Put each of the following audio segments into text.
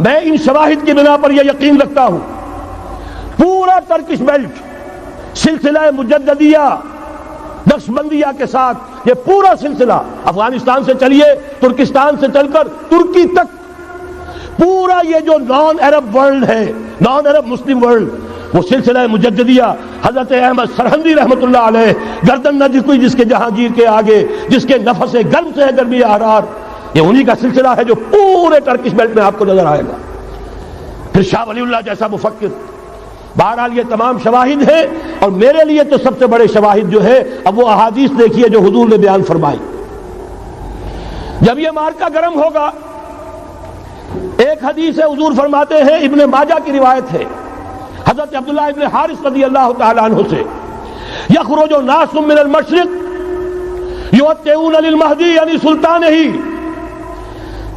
میں ان شواہد کی بنا پر یہ یقین رکھتا ہوں پورا ٹرکش بیلٹ سلسلہ مجددیہ نقشبندیہ کے ساتھ یہ پورا سلسلہ افغانستان سے چلیے ترکستان سے چل کر ترکی تک پورا یہ جو نان عرب ورلڈ ہے نان عرب مسلم ورلڈ وہ سلسلہ مجددیہ حضرت احمد سرہندی رحمت اللہ علیہ گردن نہ جھکی جس کے جہانگیر کے آگے جس کے نفس گرم سے ہے گرمی احرار یہ انہی کا سلسلہ ہے جو پورے ٹرکش بیلٹ میں آپ کو نظر آئے گا. پھر شاہ ولی اللہ جیسا مفکر. بہرحال یہ تمام شواہد ہیں اور میرے لیے تو سب سے بڑے شواہد جو ہے اب وہ احادیث دیکھیے جو حضور نے بیان فرمائی. جب یہ مارکا گرم ہوگا ایک حدیث ہے حضور فرماتے ہیں ابن ماجہ کی روایت ہے حضرت عبداللہ ابن حارث رضی اللہ تعالی عنہ سے یخرج ناس من المشرق یؤتون للمہدی یعنی سلطان ہی.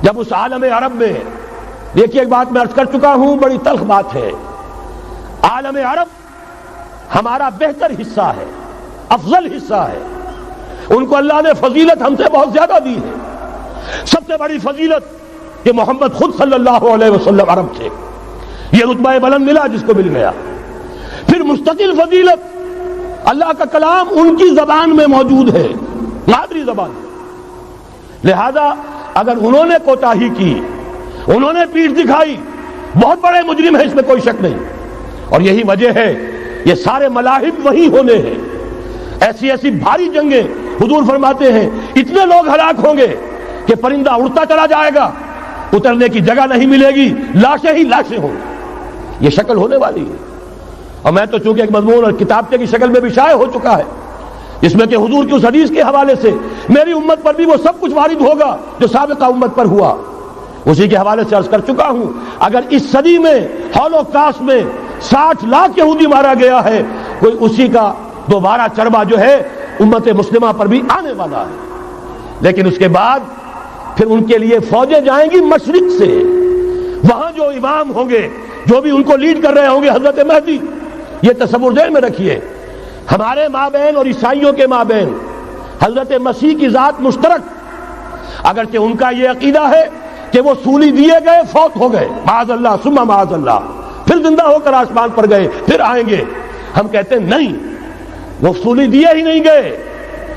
جب اس عالم عرب میں دیکھیے ایک بات میں عرض کر چکا ہوں بڑی تلخ بات ہے عالم عرب ہمارا بہتر حصہ ہے افضل حصہ ہے ان کو اللہ نے فضیلت ہم سے بہت زیادہ دی ہے. سب سے بڑی فضیلت کہ محمد خود صلی اللہ علیہ وسلم عرب تھے یہ رتبہ بلند ملا جس کو مل گیا. پھر مستقل فضیلت اللہ کا کلام ان کی زبان میں موجود ہے مادری زبان. لہذا اگر انہوں نے کوتاہی کی انہوں نے پیٹھ دکھائی بہت بڑے مجرم ہیں اس میں کوئی شک نہیں. اور یہی وجہ ہے یہ سارے ملاحم وہی ہونے ہیں. ایسی ایسی بھاری جنگیں حضور فرماتے ہیں اتنے لوگ ہلاک ہوں گے کہ پرندہ اڑتا چلا جائے گا اترنے کی جگہ نہیں ملے گی لاشیں ہی لاشیں ہوں گی. یہ شکل ہونے والی ہے. اور میں تو چونکہ ایک مضمون اور کتابچے کی شکل میں بھی شائع ہو چکا ہے جس میں کہ حضور کی اس حدیث کے حوالے سے میری امت پر بھی وہ سب کچھ وارد ہوگا جو سابقہ امت پر ہوا اسی کے حوالے سے عرض کر چکا ہوں. اگر اس صدی میں ہولوکاسٹ میں 60 لاکھ یہودی مارا گیا ہے کوئی اسی کا دوبارہ چربا جو ہے امت مسلمہ پر بھی آنے والا ہے. لیکن اس کے بعد پھر ان کے لیے فوجیں جائیں گی مشرق سے. وہاں جو امام ہوں گے جو بھی ان کو لیڈ کر رہے ہوں گے حضرت مہدی. یہ تصور ذہن میں رکھیے ہمارے مابین اور عیسائیوں کے مابین حضرت مسیح کی ذات مشترک اگرچہ ان کا یہ عقیدہ ہے کہ وہ سولی دیے گئے فوت ہو گئے معاذ اللہ ثم معاذ اللہ پھر زندہ ہو کر آسمان پر گئے پھر آئیں گے. ہم کہتے ہیں نہیں وہ سولی دیے ہی نہیں گئے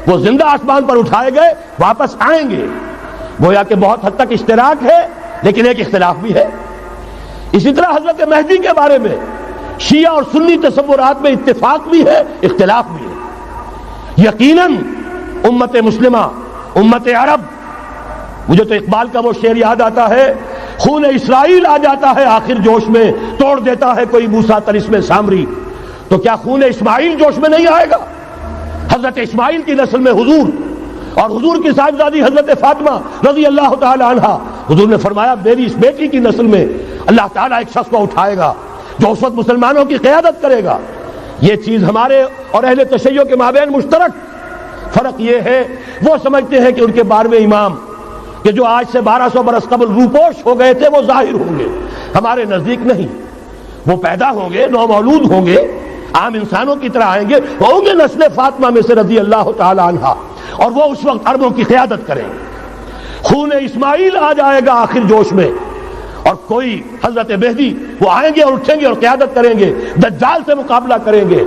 وہ زندہ آسمان پر اٹھائے گئے واپس آئیں گے. گویا کہ بہت حد تک اشتراک ہے لیکن ایک اختلاف بھی ہے. اسی طرح حضرت مہدی کے بارے میں شیعہ اور سنی تصورات میں اتفاق بھی ہے اختلاف بھی ہے. یقیناً امت مسلمہ امت عرب مجھے تو اقبال کا وہ شعر یاد آتا ہے خون اسرائیل آ جاتا ہے آخر جوش میں توڑ دیتا ہے کوئی موسیٰ طلسم سامری. تو کیا خون اسماعیل جوش میں نہیں آئے گا؟ حضرت اسماعیل کی نسل میں حضور اور حضور کی صاحبزادی حضرت فاطمہ رضی اللہ تعالی عنہا حضور نے فرمایا میری اس بیٹی کی نسل میں اللہ تعالیٰ ایک شخص کو اٹھائے گا جو اس وقت مسلمانوں کی قیادت کرے گا. یہ چیز ہمارے اور اہل تشیع کے مابین مشترک. فرق یہ ہے وہ سمجھتے ہیں کہ ان کے 12ویں امام کہ جو آج سے 1200 برس قبل روپوش ہو گئے تھے وہ ظاہر ہوں گے. ہمارے نزدیک نہیں. وہ پیدا ہوں گے نو مولود ہوں گے عام انسانوں کی طرح آئیں گے ہوں گے نسل فاطمہ میں سے رضی اللہ تعالی عنہا اور وہ اس وقت عربوں کی قیادت کریں گے. خون اسماعیل آ جائے گا آخر جوش میں اور کوئی حضرت مہدی وہ آئیں گے اور اٹھیں گے اور قیادت کریں گے دجال سے مقابلہ کریں گے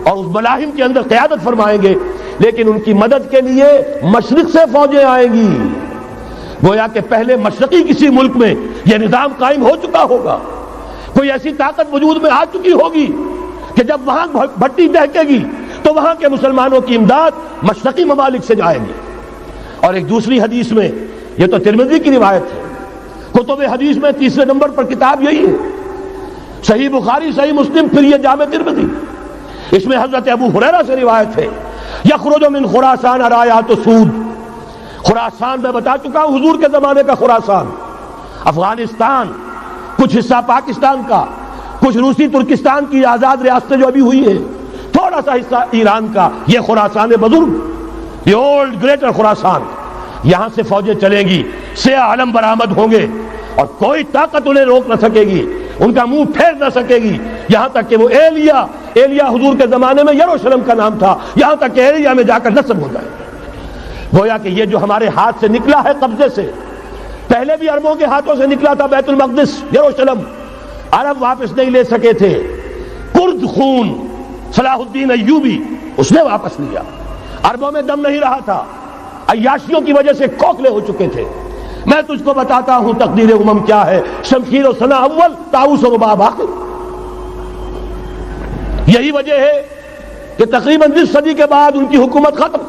اور اس ملاحم کے اندر قیادت فرمائیں گے. لیکن ان کی مدد کے لیے مشرق سے فوجیں آئیں گی. گویا کہ پہلے مشرقی کسی ملک میں یہ نظام قائم ہو چکا ہوگا کوئی ایسی طاقت وجود میں آ چکی ہوگی کہ جب وہاں بھٹی دہکے گی تو وہاں کے مسلمانوں کی امداد مشرقی ممالک سے جائے گی. اور ایک دوسری حدیث میں یہ تو ترمذی کی روایت ہے کتب حدیث میں تیسرے نمبر پر کتاب یہی ہے صحیح بخاری صحیح مسلم پھر یہ جامع ترمذی. اس میں حضرت ابو ہریرہ سے روایت ہے یخرج من خراسان رایات سود. خراسان میں بتا چکا ہوں حضور کے زمانے کا خراسان افغانستان کچھ حصہ پاکستان کا کچھ روسی ترکستان کی آزاد ریاستیں جو ابھی ہوئی ہیں تھوڑا سا حصہ ایران کا یہ خراسان بزرگ یہ اولڈ گریٹر خراسان. یہاں سے فوجیں چلیں گی سیاہ علم برآمد ہوں گے اور کوئی طاقت انہیں روک نہ سکے گی ان کا منہ پھیر نہ سکے گی. یہاں تک کہ وہ ایلیا حضور کے زمانے میں یروشلم کا نام تھا یہاں تک کہ ایلیا میں جا کر نصب ہو جائے. گویا کہ یہ جو ہمارے ہاتھ سے نکلا ہے قبضے سے پہلے بھی عربوں کے ہاتھوں سے نکلا تھا بیت المقدس یروشلم، عرب واپس نہیں لے سکے تھے، کرد خون صلاح الدین ایوبی اس نے واپس لیا، عربوں میں دم نہیں رہا تھا، عیاشیوں کی وجہ سے کھوکھلے ہو چکے تھے۔ میں تجھ کو بتاتا ہوں تقدیر امم کیا ہے، شمشیر و ثنا اول، طاؤس و رباب آخر۔ یہی وجہ ہے کہ تقریباً 20 صدی کے بعد ان کی حکومت ختم۔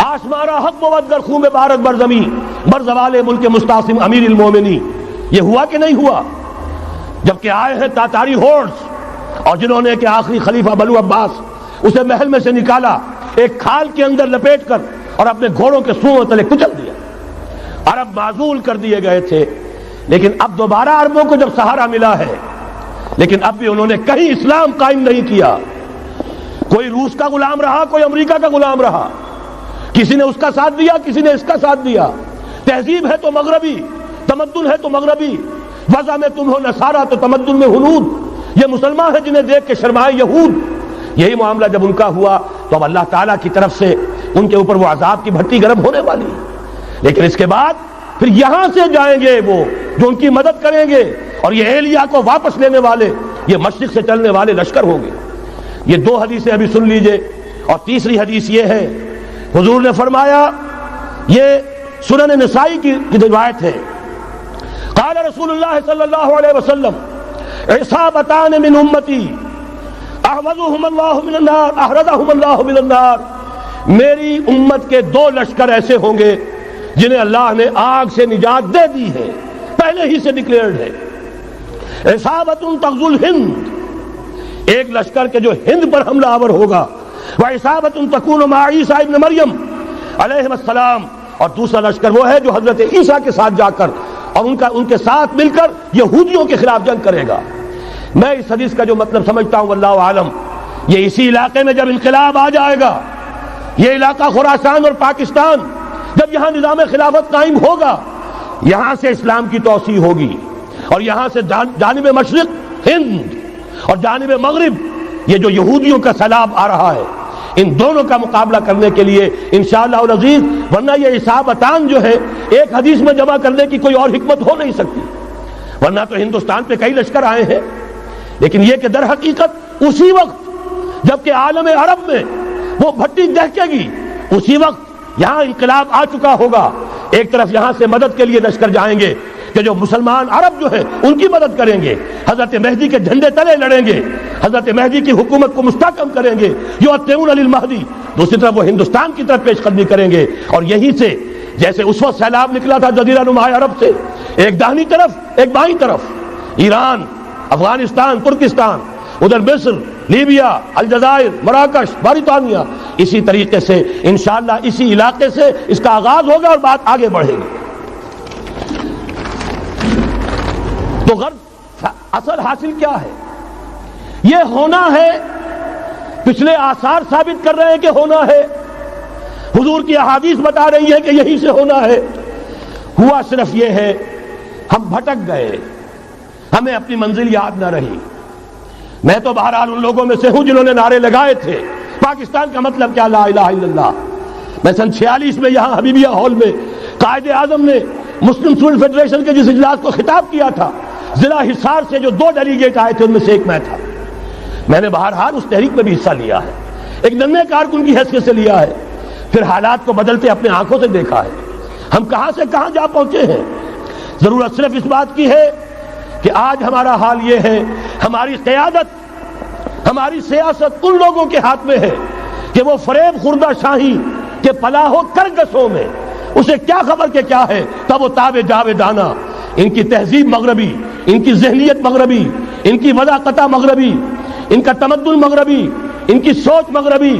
آشمارا حق بود گر خون بارت بر زمین بر زوال ملک مستعصم امیر المومنین، یہ ہوا کہ نہیں ہوا؟ جبکہ آئے ہیں تاتاری ہورس، اور جنہوں نے کہ آخری خلیفہ بنو عباس اسے محل میں سے نکالا، ایک کھال کے اندر لپیٹ کر اور اپنے گھوڑوں کے سوؤں تلے کچل دیا۔ عرب معزول کر دیے گئے تھے، لیکن اب دوبارہ عربوں کو جب سہارا ملا ہے، لیکن اب بھی انہوں نے کہیں اسلام قائم نہیں کیا۔ کوئی روس کا غلام رہا، کوئی امریکہ کا غلام رہا، کسی نے اس کا ساتھ دیا، کسی نے اس کا ساتھ دیا۔ تہذیب ہے تو مغربی، تمدن ہے تو مغربی، وضع میں تم ہو نصارہ تو تمدن میں ہنود، یہ مسلمان ہیں جنہیں دیکھ کے شرمائے یہود۔ یہی معاملہ جب ان کا ہوا تو اب اللہ تعالیٰ کی طرف سے ان کے اوپر وہ عذاب کی بھٹی گرم ہونے والی ہے۔ لیکن اس کے بعد پھر یہاں سے جائیں گے وہ جو ان کی مدد کریں گے، اور یہ ایلیا کو واپس لینے والے، یہ مشرق سے چلنے والے لشکر ہوں گے۔ یہ 2 حدیثیں ابھی سن لیجئے، اور تیسری حدیث یہ ہے، حضور نے فرمایا، یہ سنن نسائی کی روایت ہے، قال رسول اللہ صلی اللہ علیہ وسلم عصابتان من امتی احوذهم اللہ من النار احرزهم اللہ من النار، میری امت کے 2 لشکر ایسے ہوں گے جنہیں اللہ نے آگ سے نجات دے دی ہے، پہلے ہی سے ڈکلیئرڈ ہے۔ عصابت تغزو الہند، ایک لشکر کے جو ہند پر حملہ آور ہوگا، وعصابت تکون مع عیسیٰ ابن مریم علیہ السلام، اور دوسرا لشکر وہ ہے جو حضرت عیسیٰ کے ساتھ جا کر اور ان کے ساتھ مل کر یہودیوں کے خلاف جنگ کرے گا۔ میں اس حدیث کا جو مطلب سمجھتا ہوں واللہ عالم، یہ اسی علاقے میں جب انقلاب آ جائے گا، یہ علاقہ خراسان اور پاکستان، جب یہاں نظام خلافت قائم ہوگا، یہاں سے اسلام کی توسیع ہوگی، اور یہاں سے جانب مشرق ہند اور جانب مغرب یہ جو یہودیوں کا سیلاب آ رہا ہے، ان دونوں کا مقابلہ کرنے کے لیے انشاءاللہ العزیز، ورنہ یہ عصابتان جو ہے ایک حدیث میں جمع کرنے کی کوئی اور حکمت ہو نہیں سکتی، ورنہ تو ہندوستان پہ کئی لشکر آئے ہیں، لیکن یہ کہ در حقیقت اسی وقت جبکہ عالم عرب میں وہ بھٹی دہکے گی، اسی وقت یہاں انقلاب آ چکا ہوگا۔ ایک طرف یہاں سے مدد کے لیے لشکر جائیں گے کہ جو مسلمان عرب جو ہیں ان کی مدد کریں گے، حضرت مہدی کے جھنڈے تلے لڑیں گے، حضرت مہدی کی حکومت کو مستحکم کریں گے، یؤتون للمہدی، دوسری طرف وہ ہندوستان کی طرف پیش قدمی کریں گے، اور یہیں سے جیسے اس وقت سیلاب نکلا تھا جزیرہ نما عرب سے، ایک داہنی طرف ایک بائیں طرف، ایران، افغانستان، ترکستان، ادھر مصر، لیبیا، الجزائر، مراکش، باریطانیہ، اسی طریقے سے انشاءاللہ اسی علاقے سے اس کا آغاز ہوگا اور بات آگے بڑھے گی۔ تو غرض اصل حاصل کیا ہے؟ یہ ہونا ہے، پچھلے آثار ثابت کر رہے ہیں کہ ہونا ہے، حضور کی احادیث بتا رہی ہے کہ یہی سے ہونا ہے۔ ہوا صرف یہ ہے ہم بھٹک گئے، ہمیں اپنی منزل یاد نہ رہی۔ میں تو بہرحال ان لوگوں میں سے ہوں جنہوں نے نعرے لگائے تھے پاکستان کا مطلب کیا، لا الہ الا اللہ۔ میں سن 46 میں یہاں حبیبیہ ہال میں قائد اعظم نے مسلم اسٹوڈنٹ فیڈریشن کے جس اجلاس کو خطاب کیا تھا، ضلع حصار سے جو 2 ڈیلیگیٹ آئے تھے ان میں سے ایک میں تھا۔ میں نے بہرحال اس تحریک میں بھی حصہ لیا ہے، ایک ننھے کارکن کی حیثیت سے لیا ہے، پھر حالات کو بدلتے اپنے آنکھوں سے دیکھا ہے، ہم کہاں سے کہاں جا پہنچے ہیں۔ ضرورت صرف اس بات کی ہے کہ آج ہمارا حال یہ ہے، ہماری قیادت، ہماری سیاست ان لوگوں کے ہاتھ میں ہے کہ وہ فریب خوردہ شاہی کے پلاح و کرگسوں میں اسے کیا خبر کہ کیا ہے، تب وہ تاب جاویدانہ، ان کی تہذیب مغربی، ان کی ذہنیت مغربی، ان کی وضاقتہ مغربی، ان کا تمدن مغربی، ان کی سوچ مغربی،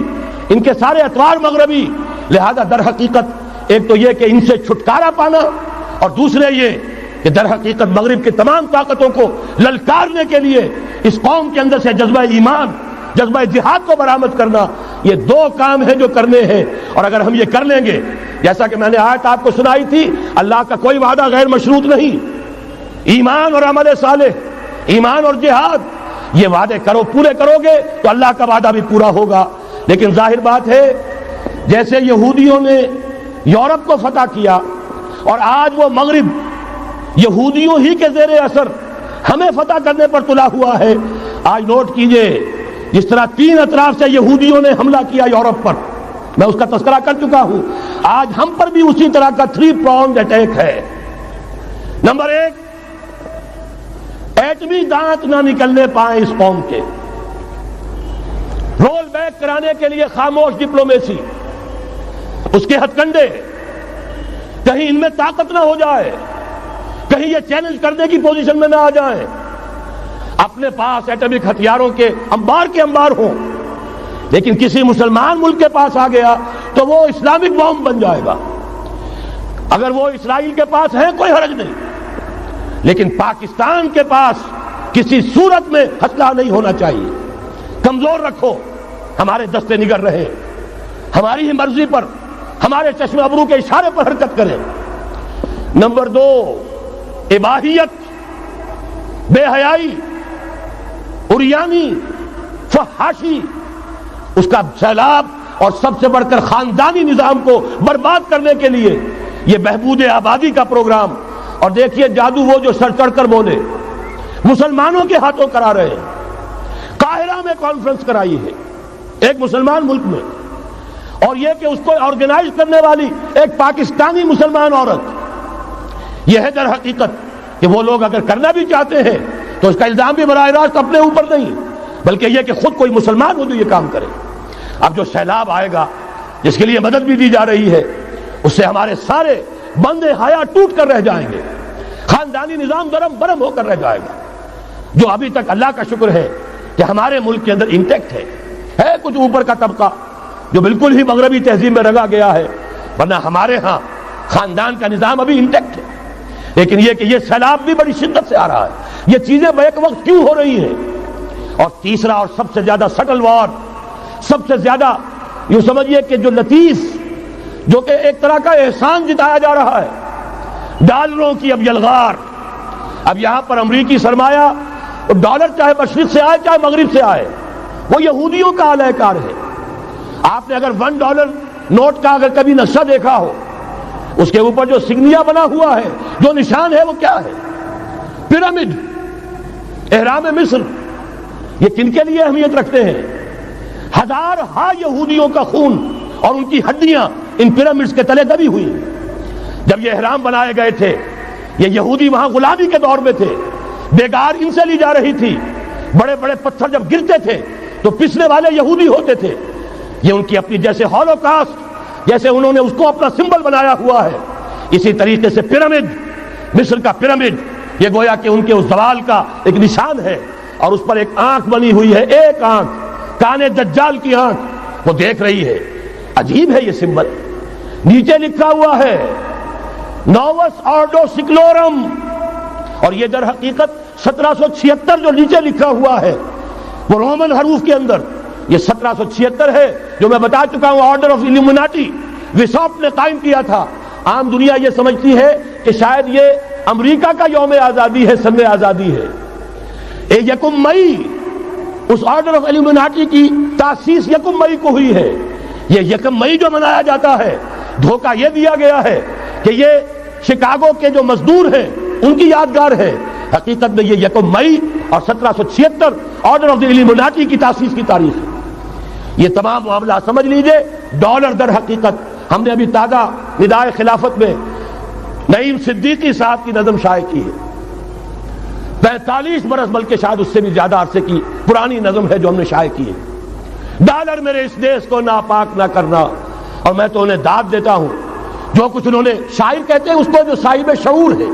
ان کے سارے اطوار مغربی۔ لہذا در حقیقت ایک تو یہ کہ ان سے چھٹکارا پانا، اور دوسرے یہ کہ در حقیقت مغرب کی تمام طاقتوں کو للکارنے کے لیے اس قوم کے اندر سے جذبہ ایمان، جذبہ جہاد کو برآمد کرنا، یہ 2 کام ہیں جو کرنے ہیں، اور اگر ہم یہ کر لیں گے، جیسا کہ میں نے آیت آپ کو سنائی تھی، اللہ کا کوئی وعدہ غیر مشروط نہیں، ایمان اور عمل صالح، ایمان اور جہاد، یہ وعدے پورے کرو گے تو اللہ کا وعدہ بھی پورا ہوگا۔ لیکن ظاہر بات ہے جیسے یہودیوں نے یورپ کو فتح کیا اور آج وہ مغرب یہودیوں ہی کے زیر اثر ہمیں فتح کرنے پر تلا ہوا ہے. آج نوٹ کیجئے جس طرح 3 اطراف سے یہودیوں نے حملہ کیا یورپ پر، میں اس کا تذکرہ کر چکا ہوں، آج ہم پر بھی اسی طرح کا 3 pronged اٹیک ہے. نمبر 1، ایٹمی دانت نہ نکلنے پائیں اس قوم کے، رول بیک کرانے کے لیے خاموش ڈپلومیسی، اس کے ہتھ کنڈے، کہیں ان میں طاقت نہ ہو جائے، کہیں یہ چیلنج کرنے کی پوزیشن میں نہ آ جائیں، اپنے پاس ایٹمک ہتھیاروں کے انبار ہوں، لیکن کسی مسلمان ملک کے پاس آ گیا تو وہ اسلامک بام بن جائے گا. اگر وہ اسرائیل کے پاس ہے کوئی حرج نہیں، لیکن پاکستان کے پاس کسی صورت میں ہتھیار نہیں ہونا چاہیے. کمزور رکھو، ہمارے دستے نگر رہے، ہماری ہی مرضی پر، ہمارے چشم ابرو کے اشارے پر حرکت کریں. نمبر 2، اباحیت، بے حیائی، عریانی، فحاشی، اس کا سیلاب، اور سب سے بڑھ کر خاندانی نظام کو برباد کرنے کے لیے یہ بہبود آبادی کا پروگرام. اور دیکھیے جادو وہ جو سر چڑھ کر بولے، مسلمانوں کے ہاتھوں کرا رہے ہیں. قاہرہ میں کانفرنس کرائی ہے ایک مسلمان ملک میں، اور یہ کہ اس کو آرگنائز کرنے والی ایک پاکستانی مسلمان عورت. یہ ہے در حقیقت کہ وہ لوگ اگر کرنا بھی چاہتے ہیں تو اس کا الزام بھی براہ راست اپنے اوپر نہیں، بلکہ یہ کہ خود کوئی مسلمان ہو جو یہ کام کرے. اب جو سیلاب آئے گا جس کے لیے مدد بھی دی جا رہی ہے، اس سے ہمارے سارے بندے حیا ٹوٹ کر رہ جائیں گے، خاندانی نظام درم برم ہو کر رہ جائے گا. جو ابھی تک اللہ کا شکر ہے کہ ہمارے ملک کے اندر انٹیکٹ ہے کچھ اوپر کا طبقہ جو بالکل ہی مغربی تہذیب میں رنگا گیا ہے، ورنہ ہمارے ہاں خاندان کا نظام ابھی انٹیکٹ ہے. لیکن یہ کہ یہ سیلاب بھی بڑی شدت سے آ رہا ہے، یہ چیزیں بیک وقت کیوں ہو رہی ہیں. اور تیسرا اور سب سے زیادہ سٹل وار، سب سے زیادہ یوں سمجھیے کہ جو لطیف، جو کہ ایک طرح کا احسان جتایا جا رہا ہے، ڈالروں کی اب یلغار. اب یہاں پر امریکی سرمایہ، ڈالر چاہے مشرق سے آئے چاہے مغرب سے آئے، وہ یہودیوں کا اعلی کار ہے. آپ نے اگر $1 نوٹ کا اگر کبھی نقشہ دیکھا ہو، اس کے اوپر جو سگنیا بنا ہوا ہے، جو نشان ہے، وہ کیا ہے؟ پیرامڈ، احرام مصر. یہ کن کے لیے اہمیت رکھتے ہیں؟ ہزارہا یہودیوں کا خون اور ان کی ہڈیاں ان پیرامڈز کے تلے دبی ہوئی. جب یہ احرام بنائے گئے تھے، یہ یہودی وہاں غلامی کے دور میں تھے، بیگار ان سے لی جا رہی تھی. بڑے بڑے پتھر جب گرتے تھے تو پسنے والے یہودی ہوتے تھے. یہ ان کی اپنی جیسے ہولوکاسٹ، جیسے انہوں نے اس کو اپنا سمبل بنایا ہوا ہے، اسی طریقے سے پیرامڈ، مصر کا پیرامڈ، یہ گویا کہ ان کے اس زوال کا ایک نشان ہے. اور اس پر ایک آنکھ بنی ہوئی ہے، ایک آنکھ، کانے دجال کی آنکھ، وہ دیکھ رہی ہے. عجیب ہے یہ سمبل. نیچے لکھا ہوا ہے نووس آرڈو سکلورم، اور یہ در حقیقت 1776 جو نیچے لکھا ہوا ہے وہ رومن حروف کے اندر یہ 1776 ہے، جو میں بتا چکا ہوں آرڈر آف ایلومیناٹی وساپ نے قائم کیا تھا. عام دنیا یہ سمجھتی ہے کہ شاید یہ امریکہ کا یوم آزادی ہے، سن آزادی ہے. 1 مئی اس آرڈر آف ایلومیناٹی کی تاسیس 1 مئی کو ہوئی ہے. یہ 1 مئی جو منایا جاتا ہے، دھوکہ یہ دیا گیا ہے کہ یہ شکاگو کے جو مزدور ہیں ان کی یادگار ہے. حقیقت میں یہ 1 مئی اور 1776 آرڈر آف دی ایلومیناٹی کی تاسیس کی تاریخ ہے. یہ تمام معاملہ سمجھ لیجئے. ڈالر در حقیقت ہم نے ابھی تازہ ندائے خلافت میں نعیم صدیقی صاحب کی نظم شائع کی ہے. 45 برس بلکہ شاید اس سے بھی زیادہ عرصے کی پرانی نظم ہے جو ہم نے شائع کی ہے. ڈالر میرے اس دیش کو ناپاک نہ کرنا. اور میں تو انہیں داد دیتا ہوں جو کچھ انہوں نے، شاعر کہتے ہیں اس کو جو صاحب شعور ہے،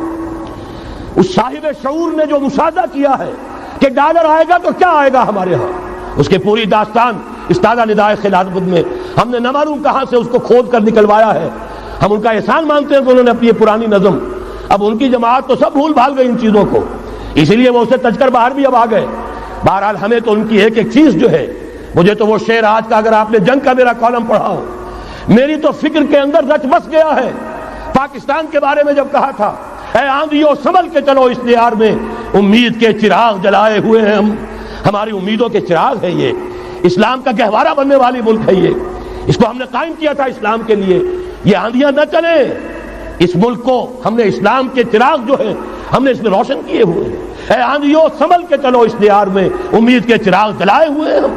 اس صاحب شعور نے جو مشاہدہ کیا ہے کہ ڈالر آئے گا تو کیا آئے گا ہمارے ہاں، اس کے پوری داستان اس تازہ ندائے خلافت میں ہم نے نہ معلوم کہاں سے اس کو کھود کر نکلوایا ہے. ہم ان کا احسان مانتے ہیں کہ انہوں نے اپنی یہ پرانی نظم، اب ان کی جماعت تو سب بھول بھال گئی ان چیزوں کو، اسی لیے وہ اسے تج کر باہر بھی اب آ گئے. بہرحال ہمیں تو ان کی ایک ایک چیز جو ہے، مجھے تو وہ شعر آج کا اگر آپ نے جنگ کا میرا کالم پڑھا ہو، میری تو فکر کے اندر رچ بس گیا ہے. پاکستان کے بارے میں جب کہا تھا، اے آندھیوں سنبھل کے چلو اس دیار میں، امید کے چراغ جلائے ہوئے ہیں ہم. ہماری امیدوں کے چراغ ہے یہ، اسلام کا گہوارہ بننے والی ملک ہے یہ، اس کو ہم نے قائم کیا تھا اسلام کے لیے. یہ آندھیاں نہ چلیں، اس ملک کو ہم نے اسلام کے چراغ جو ہے ہم نے اس میں روشن کیے ہوئے ہیں، اے آندھیوں سنبھل کے چلو اس دیار میں، امید کے چراغ جلائے ہوئے ہیں ہم۔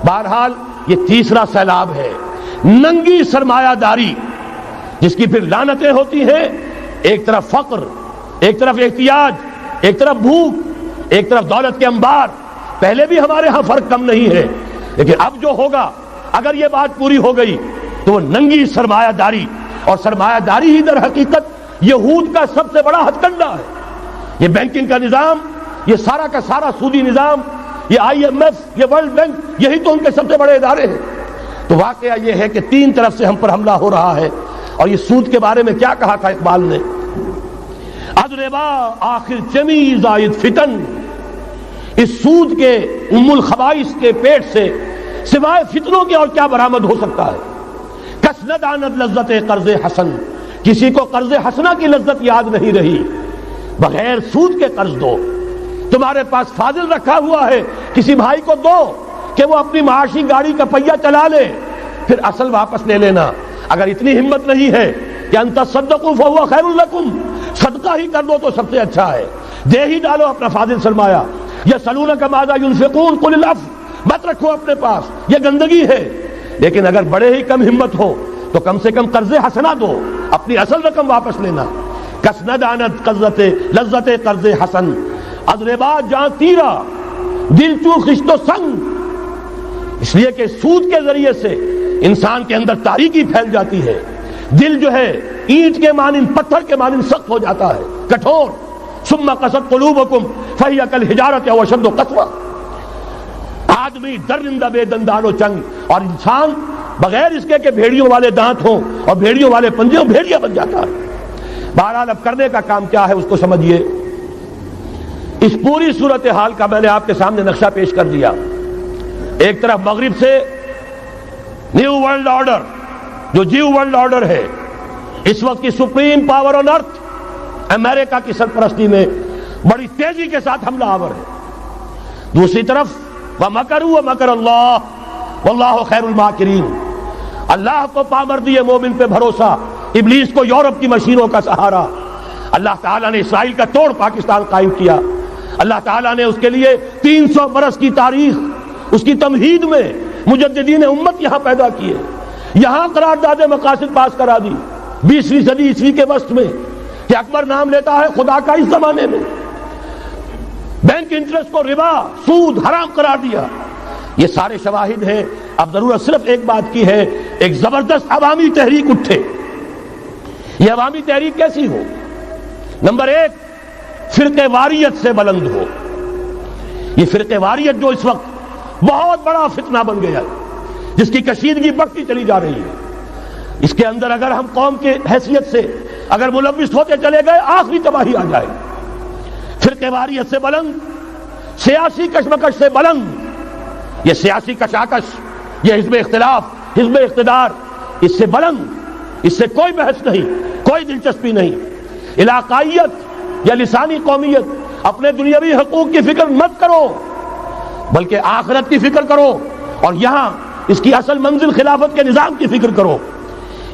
بہرحال یہ تیسرا سیلاب ہے، ننگی سرمایہ داری، جس کی پھر لعنتیں ہوتی ہیں، ایک طرف فقر، ایک طرف احتیاج، ایک طرف بھوک، ایک طرف دولت کے انبار۔ پہلے بھی ہمارے ہاں فرق کم نہیں ہے، لیکن اب جو ہوگا اگر یہ بات پوری ہو گئی تو وہ ننگی سرمایہ داری، اور سرمایہ داری ہی در حقیقت یہود کا سب سے بڑا ہتھ کنڈا ہے۔ یہ بینکنگ کا نظام، یہ سارا کا سارا سودی نظام، یہ IMF، یہ ورلڈ بینک، یہی تو ان کے سب سے بڑے ادارے ہیں۔ تو واقعہ یہ ہے کہ تین طرف سے ہم پر حملہ ہو رہا ہے۔ اور یہ سود کے بارے میں کیا کہا تھا اقبال نے؟ اضربا آخر چمی زائد فتن، اس سود کے ام الخبائث کے پیٹ سے سوائے فتنوں کے اور کیا برآمد ہو سکتا ہے؟ کس ندانت لذت قرض حسن، کسی کو قرض حسنہ کی لذت یاد نہیں رہی، بغیر سود کے قرض دو۔ تمہارے پاس فاضل رکھا ہوا ہے، کسی بھائی کو دو کہ وہ اپنی معاشی گاڑی کا پہیہ چلا لے، پھر اصل واپس لے لینا۔ اگر اتنی ہمت نہیں ہے کہ ان تصدقوا فهو خیر لکم، صدقہ ہی کر دو تو سب سے اچھا ہے، دے ہی ڈالو اپنا فاضل سرمایہ۔ یسألونک ماذا ينفقون قل العفو، مت رکھو اپنے پاس، یہ گندگی ہے۔ لیکن اگر بڑے ہی کم ہمت ہو تو کم سے کم قرض حسنہ دو، اپنی اصل رقم واپس لینا۔ کس ندانت لذت قرض حسن، اضربا جاں تیرا دل چو خشت و سنگ، اس لیے کہ سود کے ذریعے سے انسان کے اندر تاریکی پھیل جاتی ہے، دل جو ہے اینٹ کے مانند، پتھر کے مانند سخت ہو جاتا ہے، کٹھور۔ ثم قست قلوبکم فہی کالحجارۃ او اشد قسوۃ، آدمی درندہ بے دندان و چنگ، اور انسان بغیر اس کے کہ بھیڑیوں والے دانت ہوں اور بھیڑیوں والے پنجے ہوں، بھیڑیا بن جاتا ہے۔ بہرحال اب کرنے کا کام کیا ہے اس کو سمجھیے۔ اس پوری صورتحال کا میں نے آپ کے سامنے نقشہ پیش کر دیا۔ ایک طرف مغرب سے نیو ورلڈ آرڈر، جو جیو ورلڈ آرڈر ہے، اس وقت کی سپریم پاور آن ارتھ، امریکہ کی سرپرستی میں بڑی تیزی کے ساتھ حملہ آور ہے۔ دوسری طرف وَمَكَرُوا وَمَكَرَ اللَّهُ وَاللَّهُ خَيْرُ الْمَاكِرِينَ، اللہ کو پامردی مومن پہ بھروسہ، ابلیس کو یورپ کی مشینوں کا سہارا۔ اللہ تعالیٰ نے اسرائیل کا توڑ پاکستان قائم کیا، اللہ تعالیٰ نے اس کے لیے 300 برس کی تاریخ، اس کی تمہید میں مجددین امت یہاں پیدا کیے، یہاں قرارداد مقاصد پاس کرا دی 20ویں صدی عیسوی کے وسط میں، کہ اکبر نام لیتا ہے خدا کا اس زمانے میں۔ بینک انٹرسٹ کو ربا، سود حرام قرار دیا۔ یہ سارے شواہد ہیں۔ اب ضرورت صرف ایک بات کی ہے، ایک زبردست عوامی تحریک اٹھے۔ یہ عوامی تحریک کیسی ہو؟ نمبر ایک، فرقہ واریت سے بلند ہو۔ یہ فرقہ واریت جو اس وقت بہت بڑا فتنہ بن گیا ہے، جس کی کشیدگی بڑھتی چلی جا رہی ہے، اس کے اندر اگر ہم قوم کے حیثیت سے اگر ملوث ہوتے چلے گئے، آخری تباہی آ جائے۔ فرقہ واریت سے بلند، سیاسی کشمکش سے بلند، یہ سیاسی کشاکش، یہ حزب اختلاف، حزب اقتدار، اس سے بلند، اس سے کوئی بحث نہیں، کوئی دلچسپی نہیں۔ علاقائیت یا لسانی قومیت، اپنے دنیاوی حقوق کی فکر مت کرو، بلکہ آخرت کی فکر کرو، اور یہاں اس کی اصل منزل خلافت کے نظام کی فکر کرو۔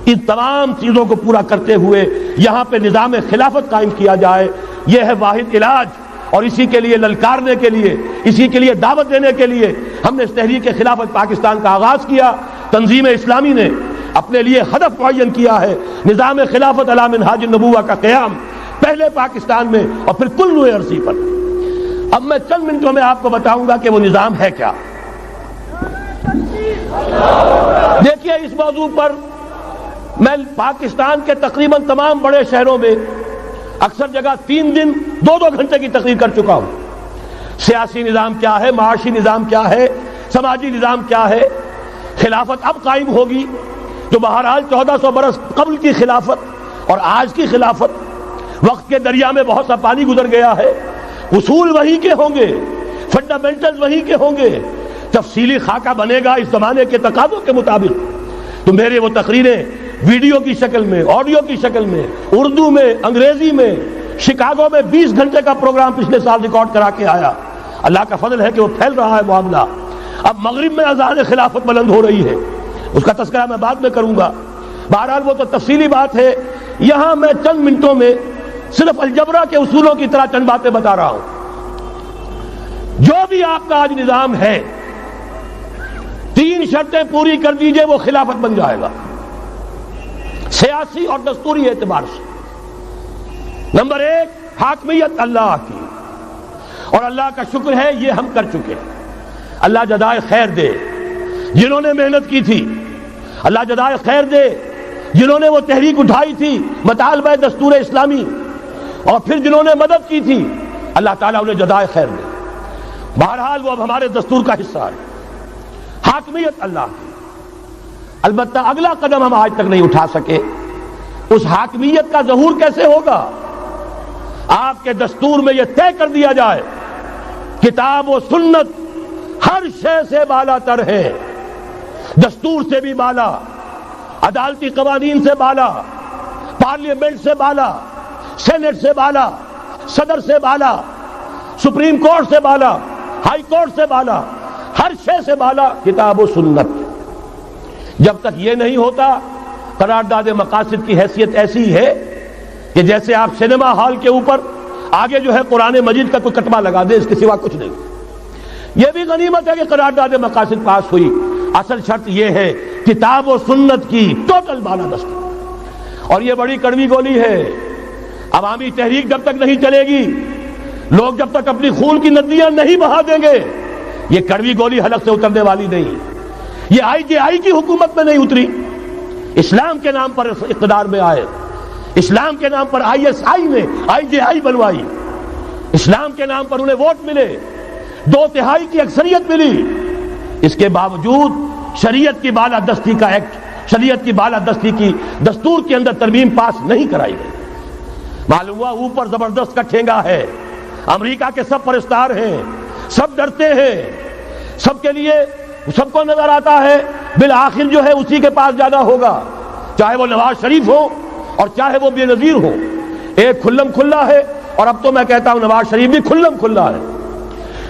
ان تمام چیزوں کو پورا کرتے ہوئے یہاں پہ نظام خلافت قائم کیا جائے، یہ ہے واحد علاج۔ اور اسی کے لیے للکارنے کے لیے، اسی کے لیے دعوت دینے کے لیے ہم نے اس تحریک خلافت پاکستان کا آغاز کیا۔ تنظیم اسلامی نے اپنے لیے ہدف معین کیا ہے، نظام خلافت علی منہاج النبوہ کا قیام، پہلے پاکستان میں اور پھر کل روئے عرصی پر۔ اب میں چند منٹوں میں آپ کو بتاؤں گا کہ وہ نظام ہے کیا۔ دیکھیے، اس موضوع پر میں پاکستان کے تقریباً تمام بڑے شہروں میں اکثر جگہ 3 دن 2 گھنٹے کی تقریر کر چکا ہوں۔ سیاسی نظام کیا ہے، معاشی نظام کیا ہے، سماجی نظام کیا ہے۔ خلافت اب قائم ہوگی، جو بہرحال 1400 برس قبل کی خلافت اور آج کی خلافت، وقت کے دریا میں بہت سا پانی گزر گیا ہے، اصول وہی کے ہوں گے، فنڈامنٹل وہی کے ہوں گے، تفصیلی خاکہ بنے گا اس زمانے کے تقاضوں کے مطابق۔ تو میرے وہ تقریریں ویڈیو کی شکل میں، آڈیو کی شکل میں، اردو میں، انگریزی میں، شکاگو میں 20 گھنٹے کا پروگرام پچھلے سال ریکارڈ کرا کے آیا۔ اللہ کا فضل ہے کہ وہ پھیل رہا ہے معاملہ۔ اب مغرب میں اذان خلافت بلند ہو رہی ہے، اس کا تذکرہ میں بعد میں کروں گا۔ بہرحال وہ تو تفصیلی بات ہے یہاں میں چند منٹوں میں صرف الجبرا کے اصولوں کی طرح چند باتیں بتا رہا ہوں. جو بھی آپ کا آج نظام ہے 3 شرطیں پوری کر دیجئے وہ خلافت بن جائے گا سیاسی اور دستوری اعتبار سے. نمبر 1 حاکمیت اللہ کی، اور اللہ کا شکر ہے یہ ہم کر چکے. اللہ جزائے خیر دے جنہوں نے محنت کی تھی، اللہ جزائے خیر دے جنہوں نے وہ تحریک اٹھائی تھی مطالبہ دستور اسلامی، اور پھر جنہوں نے مدد کی تھی اللہ تعالیٰ انہیں جزائے خیر دے. بہرحال وہ اب ہمارے دستور کا حصہ ہے. حاکمیت اللہ کی. البتہ اگلا قدم ہم آج تک نہیں اٹھا سکے. اس حاکمیت کا ظہور کیسے ہوگا؟ آپ کے دستور میں یہ طے کر دیا جائے کتاب و سنت ہر شے سے بالا تر ہے، دستور سے بھی بالا، عدالتی قوانین سے بالا، پارلیمنٹ سے بالا، سینٹ سے بالا، صدر سے بالا، سپریم کورٹ سے بالا، ہائی کورٹ سے بالا، ہر شے سے بالا کتاب و سنت. جب تک یہ نہیں ہوتا قرارداد مقاصد کی حیثیت ایسی ہے کہ جیسے آپ سینما ہال کے اوپر آگے جو ہے قرآن مجید کا کوئی کٹوا لگا دے، اس کے سوا کچھ نہیں. یہ بھی غنیمت ہے کہ قرارداد مقاصد پاس ہوئی. اصل شرط یہ ہے کتاب و سنت کی ٹوٹل بالادستی. اور یہ بڑی کڑوی گولی ہے. عوامی تحریک جب تک نہیں چلے گی، لوگ جب تک اپنی خون کی ندیاں نہیں بہا دیں گے، یہ کڑوی گولی حلق سے اترنے والی نہیں. یہ IJI کی حکومت میں نہیں اتری، اسلام کے نام پر اقتدار میں آئے، اسلام کے نام پر ISI نے IJI بنوائی، اسلام کے نام پر انہیں ووٹ ملے، 2/3 کی اکثریت ملی. اس کے باوجود شریعت کی بالادستی کا ایکٹ، شریعت کی بالادستی کی دستور کے اندر ترمیم پاس نہیں کرائی گئی. معلوم ہوا اوپر زبردست کا ٹھینگا ہے. امریکہ کے سب پرستار ہیں، سب ڈرتے ہیں، سب کے لیے سب کو نظر آتا ہے بالآخر جو ہے اسی کے پاس جانا ہوگا، چاہے وہ نواز شریف ہو اور چاہے وہ بے نظیر ہو. ایک کھلم کھلا ہے، اور اب تو میں کہتا ہوں نواز شریف بھی کھلم کھلا ہے.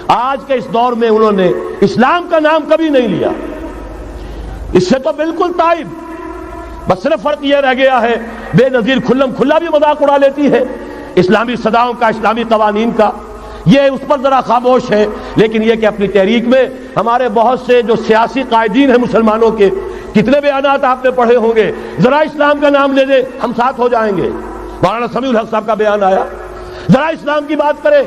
آج کے اس دور میں انہوں نے اسلام کا نام کبھی نہیں لیا، اس سے تو بالکل تائب. بس صرف فرق یہ رہ گیا ہے بے نظیر کھلم کھلا بھی مذاق اڑا لیتی ہے اسلامی صداؤں کا، اسلامی قوانین کا. یہ اس پر ذرا خاموش ہے. لیکن یہ کہ اپنی تحریک میں ہمارے بہت سے جو سیاسی قائدین ہیں مسلمانوں کے، کتنے بیانات آپ نے پڑھے ہوں گے، ذرا اسلام کا نام لے دیں ہم ساتھ ہو جائیں گے. مولانا سمیع الحق صاحب کا بیان آیا، ذرا اسلام کی بات کرے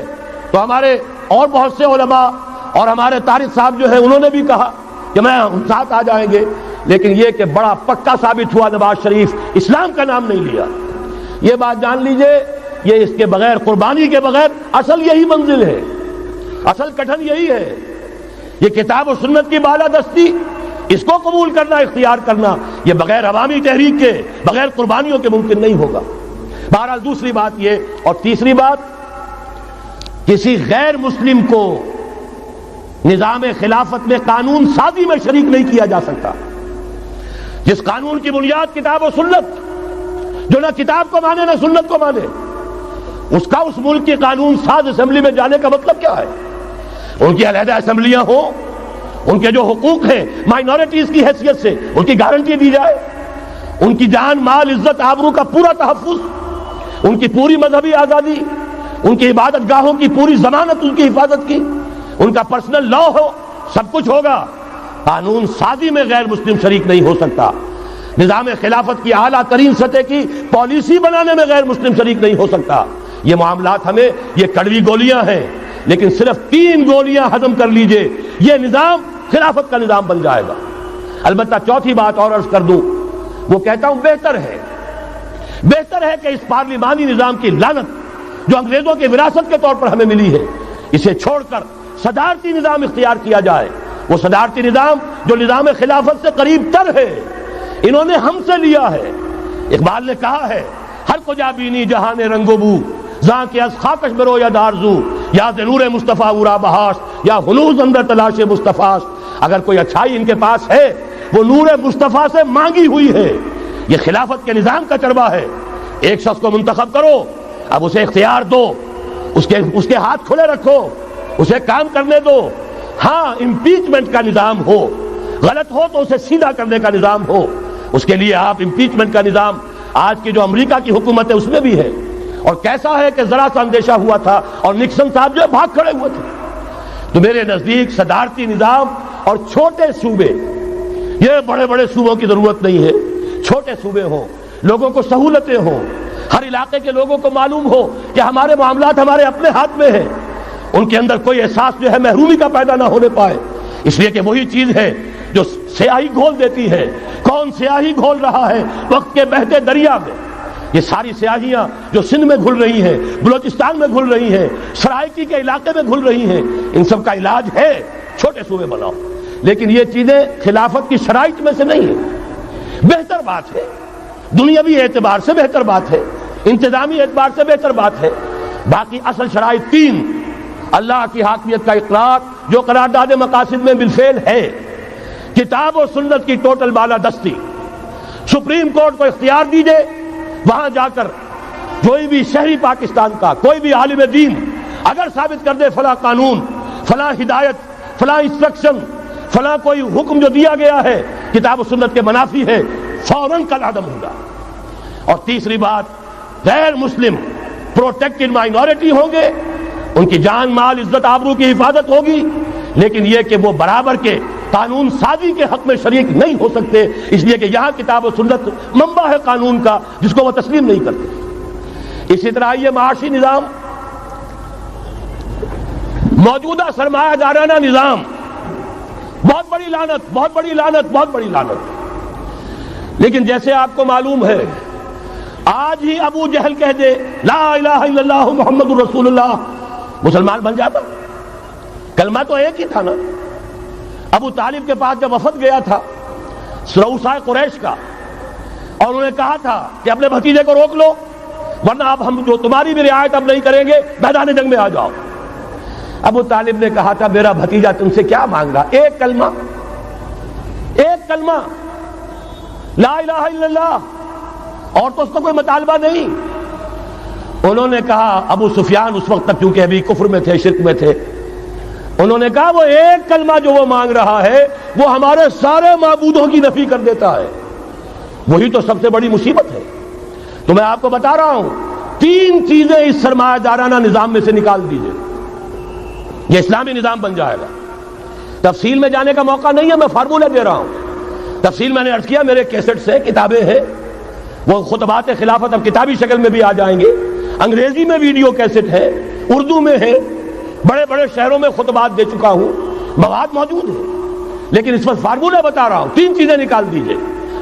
تو ہمارے اور بہت سے علماء اور ہمارے طارق صاحب جو ہے انہوں نے بھی کہا کہ میں ہم ساتھ آ جائیں گے. لیکن یہ کہ بڑا پکا ثابت ہوا نواز شریف اسلام کا نام نہیں لیا. یہ بات جان لیجئے، یہ اس کے بغیر، قربانی کے بغیر اصل یہی منزل ہے، اصل کٹھن یہی ہے. یہ کتاب و سنت کی بالادستی، اس کو قبول کرنا، اختیار کرنا، یہ بغیر عوامی تحریک کے، بغیر قربانیوں کے ممکن نہیں ہوگا. بہرحال دوسری بات یہ، اور تیسری بات، کسی غیر مسلم کو نظام خلافت میں قانون سازی میں شریک نہیں کیا جا سکتا. جس قانون کی بنیاد کتاب و سنت، جو نہ کتاب کو مانے نہ سنت کو مانے، اس کا اس ملک کی قانون ساز اسمبلی میں جانے کا مطلب کیا ہے؟ ان کی علیحدہ اسمبلیاں ہوں، ان کے جو حقوق ہیں مائنورٹیز کی حیثیت سے ان کی گارنٹی دی جائے، ان کی جان، مال، عزت، آبرو کا پورا تحفظ، ان کی پوری مذہبی آزادی، ان کی عبادت گاہوں کی پوری ضمانت، ان کی حفاظت کی، ان کا پرسنل لا ہو، سب کچھ ہوگا. قانون سازی میں غیر مسلم شریک نہیں ہو سکتا. نظام خلافت کی اعلیٰ ترین سطح کی پالیسی بنانے میں غیر مسلم شریک نہیں ہو سکتا. یہ معاملات ہمیں، یہ کڑوی گولیاں ہیں، لیکن صرف 3 گولیاں ہضم کر لیجئے، یہ نظام خلافت کا نظام بن جائے گا. البتہ چوتھی بات اور عرض کر دوں، وہ کہتا ہوں بہتر ہے کہ اس پارلیمانی نظام کی لعنت جو انگریزوں کی وراثت کے طور پر ہمیں ملی ہے، اسے چھوڑ کر صدارتی نظام اختیار کیا جائے. وہ صدارتی نظام جو نظام خلافت سے قریب تر ہے، انہوں نے ہم سے لیا ہے. اقبال نے کہا ہے، ہر کجا بینی جہان رنگ و بو، زاں کے از خاکش برو یا دارزو، یا نور مصطفیٰ اورا بہاش، یا ہنوز اندر تلاش مصطفیٰ. اگر کوئی اچھائی ان کے پاس ہے وہ نور مصطفیٰ سے مانگی ہوئی ہے. یہ خلافت کے نظام کا چربا ہے. ایک شخص کو منتخب کرو، اب اسے اختیار دو، اس کے ہاتھ کھلے رکھو، اسے کام کرنے دو. ہاں، امپیچمنٹ کا نظام ہو، غلط ہو تو اسے سیدھا کرنے کا نظام ہو. اس کے لیے آپ امپیچمنٹ کا نظام آج کی جو امریکہ کی حکومت ہے اس میں بھی ہے. اور کیسا ہے کہ ذرا سا اندیشہ ہوا تھا اور نکسن صاحب جو ہے بھاگ کھڑے ہوئے تھے. تو میرے نزدیک صدارتی نظام اور چھوٹے صوبے، یہ بڑے بڑے صوبوں کی ضرورت نہیں ہے، چھوٹے صوبے ہوں، لوگوں کو سہولتیں ہوں، ہر علاقے کے لوگوں کو معلوم ہو کہ ہمارے معاملات ہمارے اپنے ہاتھ میں ہیں، ان کے اندر کوئی احساس جو ہے محرومی کا پیدا نہ ہونے پائے. اس لیے کہ وہی چیز ہے جو سیاہی گھول دیتی ہے. کون سیاہی گھول رہا ہے وقت کے بہتے دریا میں؟ یہ ساری سیاہیاں جو سندھ میں گھل رہی ہیں، بلوچستان میں گھل رہی ہیں، سرائکی کے علاقے میں گھل رہی ہیں، ان سب کا علاج ہے چھوٹے صوبے بناؤ. لیکن یہ چیزیں خلافت کی شرائط میں سے نہیں ہیں. بہتر بات ہے، دنیاوی اعتبار سے بہتر بات ہے، انتظامی اعتبار سے بہتر بات ہے. باقی اصل شرائط تین: اللہ کی حاکمیت کا اقرار جو قرارداد مقاصد میں بالفعل ہے، کتاب و سنت کی ٹوٹل بالادستی. سپریم کورٹ کو اختیار دیجئے، وہاں جا کر کوئی بھی شہری پاکستان کا کوئی بھی عالم دین اگر ثابت کر دے فلاں قانون، فلاں ہدایت، فلاں انسٹرکشن، فلاں کوئی حکم جو دیا گیا ہے کتاب و سنت کے منافی ہے، فوراً کل عدم ہوگا. اور تیسری بات، غیر مسلم پروٹیکٹڈ مائنورٹی ہوں گے، ان کی جان مال عزت آبرو کی حفاظت ہوگی، لیکن یہ کہ وہ برابر کے قانون سازی کے حق میں شریک نہیں ہو سکتے، اس لیے کہ یہاں کتاب و سنت منبع ہے قانون کا جس کو وہ تسلیم نہیں کرتے. اسی طرح یہ معاشی نظام، موجودہ سرمایہ دارانہ نظام، بہت بڑی لعنت، بہت بڑی لعنت، بہت بڑی لعنت. لیکن جیسے آپ کو معلوم ہے، آج ہی ابو جہل کہہ دے لا الہ الا اللہ محمد الرسول اللہ، مسلمان بن جاتا. کلمہ تو ایک ہی تھا نا. ابو طالب کے پاس جب وفد گیا تھا رؤسائے قریش کا، اور انہوں نے کہا تھا کہ اپنے بھتیجے کو روک لو ورنہ اب ہم جو تمہاری بھی رعایت اب نہیں کریں گے، میدان جنگ میں آ جاؤ. ابو طالب نے کہا تھا میرا بھتیجا تم سے کیا مانگ رہا؟ ایک کلمہ، ایک کلمہ لا الہ الا اللہ، اور تو اس کا کوئی مطالبہ نہیں. انہوں نے کہا، ابو سفیان اس وقت تک کیونکہ ابھی کفر میں تھے، شرک میں تھے، انہوں نے کہا وہ ایک کلمہ جو وہ مانگ رہا ہے وہ ہمارے سارے معبودوں کی نفی کر دیتا ہے. وہی تو سب سے بڑی مصیبت ہے. تو میں آپ کو بتا رہا ہوں، تین چیزیں اس سرمایہ دارانہ نظام میں سے نکال دیجئے، یہ اسلامی نظام بن جائے گا. تفصیل میں جانے کا موقع نہیں ہے، میں فارمولہ دے رہا ہوں. تفصیل میں نے عرض کیا، میرے کیسٹس ہیں، کتابیں ہیں، وہ خطبات خلافت اب کتابی شکل میں بھی آ جائیں گے، انگریزی میں ویڈیو کیسٹ ہے، اردو میں ہے، بڑے بڑے شہروں میں خطبات دے چکا ہوں، مواد موجود ہے. لیکن اس وقت فارمولہ بتا رہا ہوں، تین چیزیں نکال دیجئے.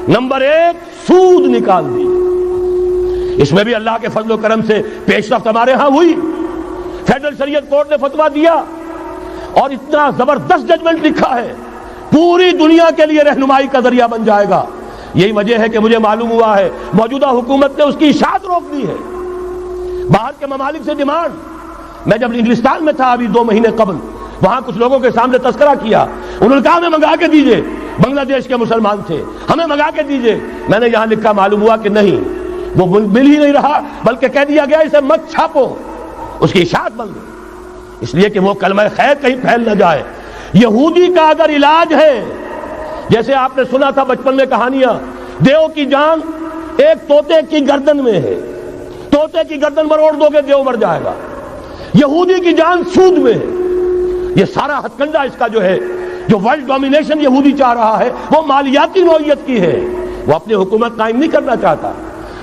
نمبر ایک، سود نکال دیجئے. اس میں بھی اللہ کے فضل و کرم سے پیش رفت ہمارے ہاں ہوئی. فیڈرل شریعت کورٹ نے فتویٰ دیا اور اتنا زبردست ججمنٹ لکھا ہے، پوری دنیا کے لیے رہنمائی کا ذریعہ بن جائے گا. یہی وجہ ہے کہ مجھے معلوم ہوا ہے موجودہ حکومت نے اس کی اشاعت روک دی ہے. باہر کے ممالک سے ڈیمانڈ. میں جب انگلستان میں تھا ابھی 2 مہینے قبل، وہاں کچھ لوگوں کے سامنے تذکرہ کیا، انہوں نے کہا ہمیں منگا کے دیجئے، بنگلہ دیش کے مسلمان تھے، ہمیں منگا کے دیجئے. میں نے یہاں لکھا، معلوم ہوا کہ نہیں، وہ مل ہی نہیں رہا، بلکہ کہہ دیا گیا اسے مت چھاپو، اس کی اشاعت بند، اس لیے کہ وہ کلمہ خیر کہیں پھیل نہ جائے. یہودی کا اگر علاج ہے، جیسے آپ نے سنا تھا بچپن میں کہانیاں، دیو کی جان ایک طوطے کی گردن میں ہے، طوطے کی گردن مروڑ دو گے دیو مر جائے گا. یہودی کی جان سود میں ہے. یہ سارا ہتھ کنڈا اس کا جو ہے، جو ورلڈ ڈومینیشن یہودی چاہ رہا ہے، وہ مالیاتی نوعیت کی ہے. وہ اپنی حکومت قائم نہیں کرنا چاہتا.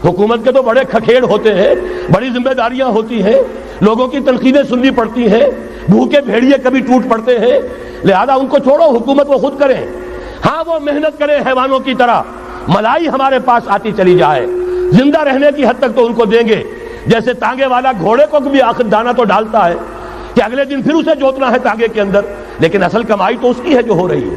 حکومت کے تو بڑے کھکھیڑ ہوتے ہیں، بڑی ذمہ داریاں ہوتی ہیں، لوگوں کی تنقیدیں سننی پڑتی ہیں، بھوکے بھیڑیے کبھی ٹوٹ پڑتے ہیں. لہذا ان کو چھوڑو، حکومت وہ خود کریں. ہاں وہ محنت کریں حیوانوں کی طرح، ملائی ہمارے پاس آتی چلی جائے، زندہ رہنے کی حد تک تو ان کو دیں گے. جیسے تانگے والا گھوڑے کو بھی آخر دانہ تو ڈالتا ہے کہ اگلے دن پھر اسے جوتنا ہے تانگے کے اندر، لیکن اصل کمائی تو اس کی ہے جو ہو رہی ہے.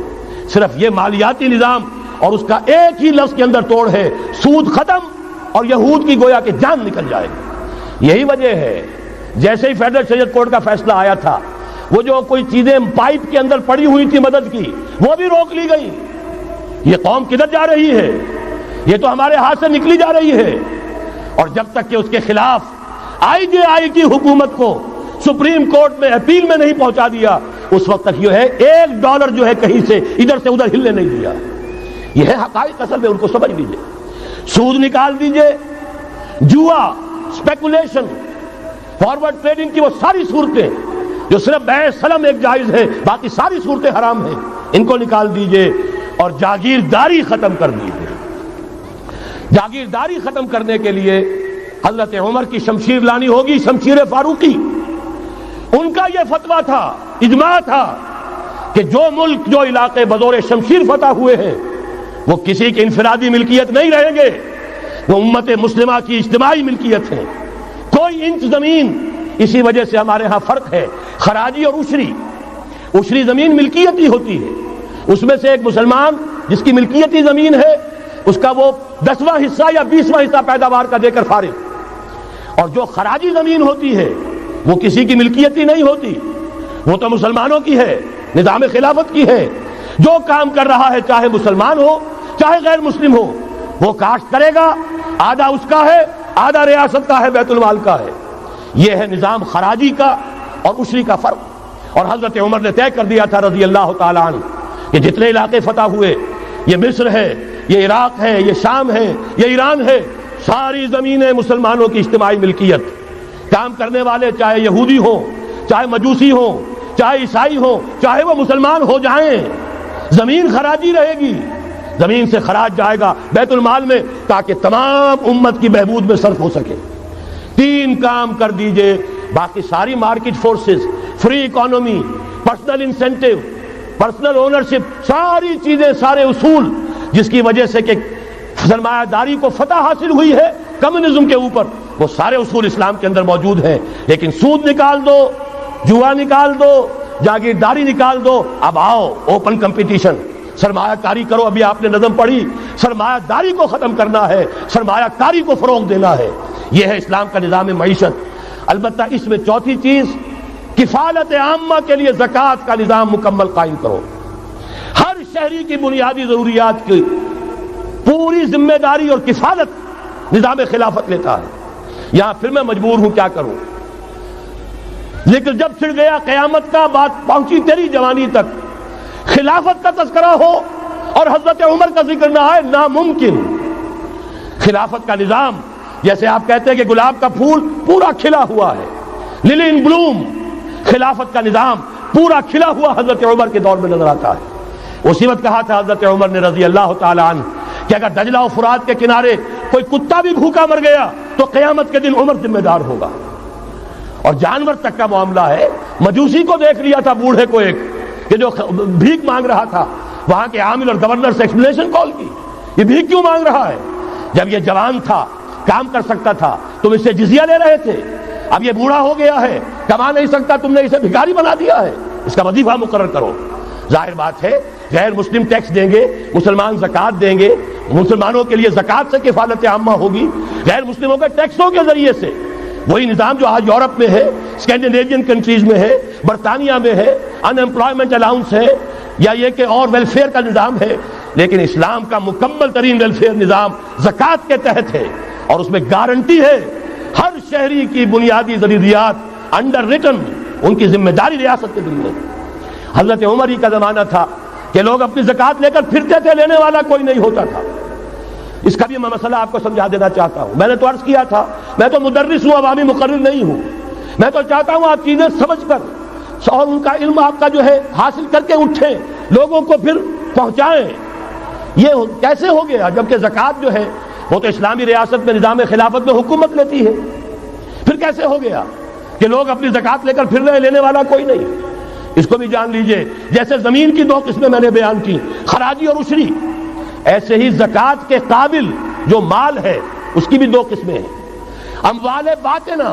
صرف یہ مالیاتی نظام اور اس کا ایک ہی لفظ کے اندر توڑ ہے، سود ختم اور یہود کی گویا کہ جان نکل جائے گی. یہی وجہ ہے جیسے ہی فیڈرل شریعت کورٹ کا فیصلہ آیا تھا، وہ جو کوئی چیزیں پائپ کے اندر پڑی ہوئی تھی مدد کی، وہ بھی روک لی گئی. یہ قوم کدھر جا رہی ہے؟ یہ تو ہمارے ہاتھ سے نکلی جا رہی ہے. اور جب تک کہ اس کے خلاف IJI کی حکومت کو سپریم کورٹ میں اپیل میں نہیں پہنچا دیا، اس وقت تک یہ ہے $1 جو ہے کہیں سے ادھر سے ادھر ہلنے نہیں دیا. یہ ہے حقائق، اصل میں ان کو سمجھ لیجیے. سود نکال دیجئے، جوا، اسپیکولیشن، فارورڈ ٹریڈنگ کی وہ ساری صورتیں جو صرف بیع سلم ایک جائز ہے، باقی ساری صورتیں حرام ہیں، ان کو نکال دیجئے اور جاگیرداری ختم کر دیجئے۔ جاگیرداری ختم کرنے کے لیے حضرت عمر کی شمشیر لانی ہوگی، شمشیر فاروقی۔ ان کا یہ فتویٰ تھا، اجماع تھا کہ جو ملک، جو علاقے بزور شمشیر فتح ہوئے ہیں وہ کسی کی انفرادی ملکیت نہیں رہیں گے، وہ امت مسلمہ کی اجتماعی ملکیت ہے۔ کوئی انچ زمین، اسی وجہ سے ہمارے ہاں فرق ہے خراجی اور عشری۔ عشری زمین ملکیتی ہوتی ہے، اس میں سے ایک مسلمان جس کی ملکیتی زمین ہے اس کا وہ 10واں حصہ یا 20واں حصہ پیداوار کا دے کر فارغ، اور جو خراجی زمین ہوتی ہے وہ کسی کی ملکیتی نہیں ہوتی، وہ تو مسلمانوں کی ہے، نظام خلافت کی ہے۔ جو کام کر رہا ہے چاہے مسلمان ہو چاہے غیر مسلم ہو، وہ کاشت کرے گا، آدھا اس کا ہے، آدھا ریاست کا ہے، بیت المال کا ہے۔ یہ ہے نظام خراجی کا اور عشری کا فرق۔ اور حضرت عمر نے طے کر دیا تھا رضی اللہ تعالیٰ عنہ کہ جتنے علاقے فتح ہوئے، یہ مصر ہے، یہ عراق ہے، یہ شام ہے، یہ ایران ہے، ساری زمینیں مسلمانوں کی اجتماعی ملکیت۔ کام کرنے والے چاہے یہودی ہوں، چاہے مجوسی ہوں، چاہے عیسائی ہوں، چاہے وہ مسلمان ہو جائیں، زمین خراجی رہے گی، زمین سے خراج جائے گا بیت المال میں تاکہ تمام امت کی بہبود میں صرف ہو سکے۔ 3 کام کر دیجئے، باقی ساری market forces, free economy, personal incentive, personal ownership, ساری چیزیں، سارے اصول جس کی وجہ سے کہ سرمایہ داری کو فتح حاصل ہوئی ہے کمیونزم کے اوپر، وہ سارے اصول اسلام کے اندر موجود ہیں۔ لیکن سود نکال دو، جوا نکال دو، جاگیرداری نکال دو، اب آؤ اوپن کمپٹیشن، سرمایہ کاری کرو۔ ابھی آپ نے نظم پڑھی، سرمایہ داری کو ختم کرنا ہے، سرمایہ کاری کو فروغ دینا ہے، یہ ہے اسلام کا نظام معیشت۔ البتہ اس میں چوتھی چیز، کفالت عامہ کے لیے زکوٰۃ کا نظام مکمل قائم کرو۔ ہر شہری کی بنیادی ضروریات کی پوری ذمہ داری اور کفالت نظام خلافت لیتا ہے۔ یہاں پھر میں مجبور ہوں کیا کروں، لیکن جب چھڑ گیا قیامت کا، بات پہنچی تیری جوانی تک، خلافت کا تذکرہ ہو اور حضرت عمر کا ذکر نہ آئے، ناممکن۔ خلافت کا نظام، جیسے آپ کہتے ہیں کہ گلاب کا پھول پورا کھلا ہوا ہے، للی ان بلوم، خلافت کا نظام پورا کھلا ہوا حضرت عمر کے دور میں نظر آتا ہے۔ اسی وقت کہا تھا حضرت عمر نے رضی اللہ تعالی عنہ کہ اگر دجلہ و فرات کے کنارے کوئی کتا بھی بھوکا مر گیا تو قیامت کے دن عمر ذمہ دار ہوگا۔ اور جانور تک کا معاملہ ہے، مجوسی کو دیکھ لیا تھا، بوڑھے کو ایک کہ جو بھیک مانگ رہا تھا، وہاں کے عامل اور گورنر سے ایکسپلینیشن کال کی، یہ بھیک کیوں مانگ رہا ہے؟ جب یہ جوان تھا، کام کر سکتا تھا، تم اس سے جزیہ لے رہے تھے، اب یہ بوڑھا ہو گیا ہے، کما نہیں سکتا، تم نے اسے بھکاری بنا دیا ہے، اس کا وظیفہ مقرر کرو۔ ظاہر بات ہے غیر مسلم ٹیکس دیں گے، مسلمان زکوٰۃ دیں گے، مسلمانوں کے لیے زکوٰۃ سے کفالت عامہ ہوگی، غیر مسلموں کے ٹیکسوں کے ذریعے سے۔ وہی نظام جو آج یورپ میں ہے، اسکینڈینیوین کنٹریز میں ہے، برطانیہ میں ہے، ان امپلائمنٹ الاؤنس ہے، یا یہ کہ اور ویلفیئر کا نظام ہے، لیکن اسلام کا مکمل ترین ویلفیئر نظام زکوٰۃ کے تحت ہے، اور اس میں گارنٹی ہے ہر شہری کی بنیادی ضروریات انڈر ریٹن، ان کی ذمہ داری ریاست کے ذمہ۔ حضرت عمر ہی کا زمانہ تھا کہ لوگ اپنی زکوٰۃ لے کر پھرتے تھے، لینے والا کوئی نہیں ہوتا تھا۔ اس کا بھی میں مسئلہ آپ کو سمجھا دینا چاہتا ہوں۔ میں نے تو عرض کیا تھا، میں تو مدرس ہوں، عوامی مقرر نہیں ہوں، میں تو چاہتا ہوں آپ چیزیں سمجھ کر اور ان کا علم آپ کا جو ہے حاصل کر کے اٹھیں، لوگوں کو پھر پہنچائیں۔ یہ کیسے ہو گیا جبکہ زکوٰۃ جو ہے وہ تو اسلامی ریاست میں نظام خلافت میں حکومت لیتی ہے، پھر کیسے ہو گیا کہ لوگ اپنی زکوٰۃ لے کر پھر رہے، لینے والا کوئی نہیں؟ اس کو بھی جان لیجئے، جیسے زمین کی 2 قسمیں میں نے بیان کی، خراجی اور عشری، ایسے ہی زکوٰۃ کے قابل جو مال ہے اس کی بھی 2 قسمیں ہیں۔ اموال باطنہ،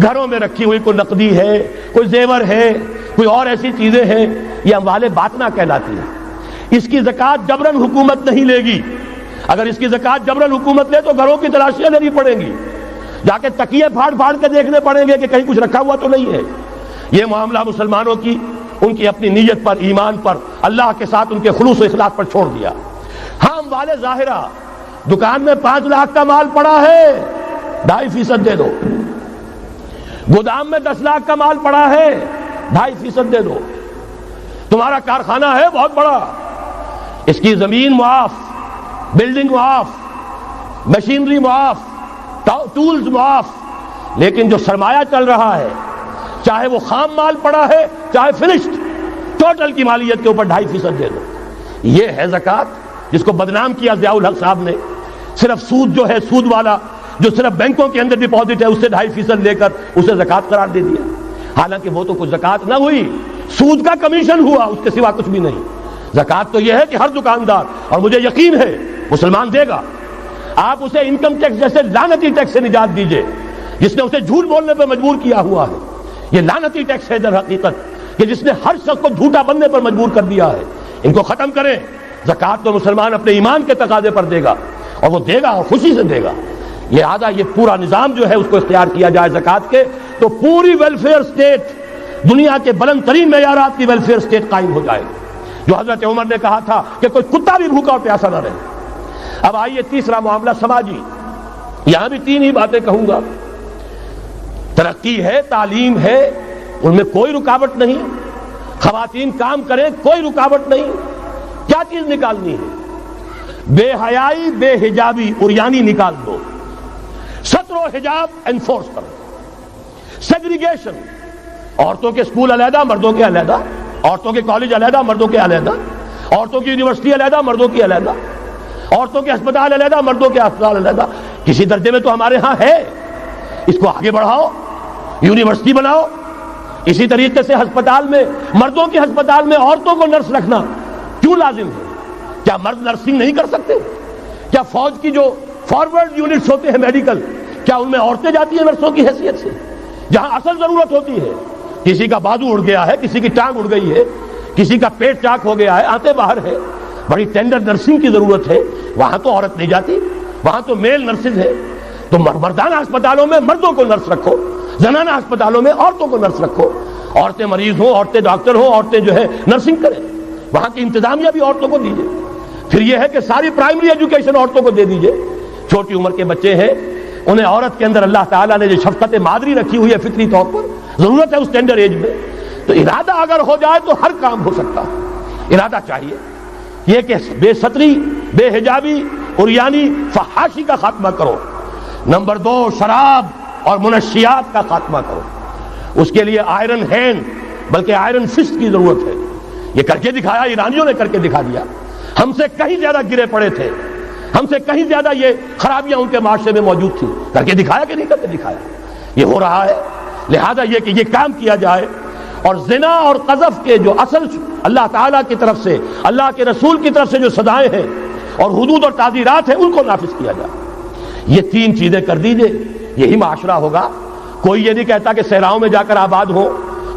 گھروں میں رکھی ہوئی کوئی نقدی ہے، کوئی زیور ہے، کوئی اور ایسی چیزیں ہیں، یہ اموال باطنہ کہلاتی ہیں۔ اس کی زکوٰۃ جبراً حکومت نہیں لے گی۔ اگر اس کی زکوٰۃ جبراً حکومت لے تو گھروں کی تلاشیاں لینی پڑیں گی، جا کے تکیے پھاڑ پھاڑ کے دیکھنے پڑیں گے کہ کہیں کچھ رکھا ہوا تو نہیں ہے۔ یہ معاملہ مسلمانوں کی ان کی اپنی نیت پر، ایمان پر، اللہ کے ساتھ ان کے خلوص و اخلاص پر چھوڑ دیا۔ ہاں اموال ظاہرہ، دکان میں 5 لاکھ کا مال پڑا ہے، 2.5% دے دو، گودام میں 10 لاکھ کا مال پڑا ہے، 2.5% دے دو، تمہارا کارخانہ ہے بہت بڑا، اس کی زمین معاف، بلڈنگ معاف، مشینری معاف، ٹولز معاف، لیکن جو سرمایہ چل رہا ہے چاہے وہ خام مال پڑا ہے چاہے فنشڈ، ٹوٹل کی مالیت کے اوپر 2.5% دے دو. یہ ہے زکوٰۃ جس کو بدنام کیا ضیاء الحق صاحب نے. صرف سود جو ہے، سود والا جو صرف بینکوں کے اندر ڈپازٹ ہے اس سے 2.5% لے کر اسے زکوٰۃ قرار دے دیا. حالانکہ وہ تو کچھ زکوٰۃ نہ ہوئی، سود کا کمیشن ہوا، اس کے سوا کچھ بھی نہیں. زکوٰۃ تو یہ ہے کہ ہر دکاندار، اور مجھے یقین ہے مسلمان دے گا، آپ اسے انکم ٹیکس جیسے لعنتی ٹیکس سے نجات دیجئے جس نے اسے جھوٹ بولنے پہ مجبور کیا ہوا ہے. یہ لعنتی ٹیکس ہے در حقیقت کہ جس نے ہر شخص کو جھوٹا بننے پر مجبور کر دیا ہے. ان کو ختم کریں. زکوٰۃ تو مسلمان اپنے ایمان کے تقاضے پر دے گا، اور وہ دے گا اور خوشی سے دے گا. لہذا یہ پورا نظام جو ہے اس کو اختیار کیا جائے زکوٰۃ کے، تو پوری ویلفیئر اسٹیٹ، دنیا کے بلند ترین معیارات کی ویلفیئر اسٹیٹ قائم ہو جائے. جو حضرت عمر نے کہا تھا کہ کوئی کتا بھی بھوکا اور پیاسا نہ رہے. اب آئیے تیسرا معاملہ سماجی. یہاں بھی 3 ہی باتیں کہوں گا. ترقی ہے، تعلیم ہے، ان میں کوئی رکاوٹ نہیں. خواتین کام کریں، کوئی رکاوٹ نہیں. کیا چیز نکالنی ہے؟ بے حیائی، بے حجابی، عریانی نکال دو. ستر و حجاب انفورس کرو. سیگریگیشن، عورتوں کے اسکول علیحدہ، مردوں کے علیحدہ، عورتوں کے کالج علیحدہ، مردوں کے علیحدہ، عورتوں کی یونیورسٹی علیحدہ، مردوں کی علیحدہ، عورتوں کے ہسپتال علیحدہ، مردوں کے ہسپتال علیحدہ. کسی درجے میں تو ہمارے ہاں ہے. اس کو آگے بڑھاؤ، یونیورسٹی بناؤ. اسی طریقے سے ہسپتال میں، مردوں کے ہسپتال میں عورتوں کو نرس رکھنا کیوں لازم ہے؟ کیا مرد نرسنگ نہیں کر سکتے؟ کیا فوج کی جو فارورڈ یونٹس ہوتے ہیں میڈیکل، کیا ان میں عورتیں جاتی ہیں نرسوں کی حیثیت سے؟ جہاں اصل ضرورت ہوتی ہے، کسی کا بازو اڑ گیا ہے، کسی کی ٹانگ اڑ گئی ہے، کسی کا پیٹ چاک ہو گیا ہے، آنتیں باہر ہے، بڑی ٹینڈر نرسنگ کی ضرورت ہے، وہاں تو عورت نہیں جاتی، وہاں تو میل نرسز ہے. تو مردانہ ہسپتالوں میں مردوں کو نرس رکھو، زنانہ ہسپتالوں میں عورتوں کو نرس رکھو. عورتیں مریض ہوں، عورتیں ڈاکٹر ہوں، عورتیں جو ہے نرسنگ کریں. وہاں کی انتظامیہ بھی عورتوں کو دیجیے. پھر یہ ہے کہ ساری پرائمری ایجوکیشن عورتوں کو دے دیجیے. چھوٹی عمر کے بچے ہیں، انہیں عورت کے اندر اللہ تعالیٰ نے جو شفقت مادری رکھی ہوئی ہے فطری طور پر، ضرورت ہے اس ٹینڈر ایج میں. تو ارادہ اگر ہو جائے تو ہر کام ہو سکتا ہے. ارادہ چاہیے. یہ کہ بے ستری، بے حجابی، عریانی، فحاشی کا خاتمہ کرو. نمبر 2، شراب اور منشیات کا خاتمہ کرو. اس کے لیے آئرن ہینڈ بلکہ آئرن فسٹ کی ضرورت ہے. یہ کر کے دکھایا، ایرانیوں نے کر کے دکھا دیا. ہم سے کہیں زیادہ گرے پڑے تھے، ہم سے کہیں زیادہ یہ خرابیاں ان کے معاشرے میں موجود تھیں. کر کے دکھایا کہ نہیں کر کے دکھایا؟ یہ ہو رہا ہے. لہذا یہ کہ یہ کام کیا جائے، اور زنا اور قذف کے جو اصل اللہ تعالیٰ کی طرف سے، اللہ کے رسول کی طرف سے جو سزائیں ہیں اور حدود اور تعزیرات ہیں ان کو نافذ کیا جائے. یہ 3 چیزیں کر دیجئے، یہی معاشرہ ہوگا. کوئی یہ نہیں کہتا کہ صحراؤں میں جا کر آباد ہو،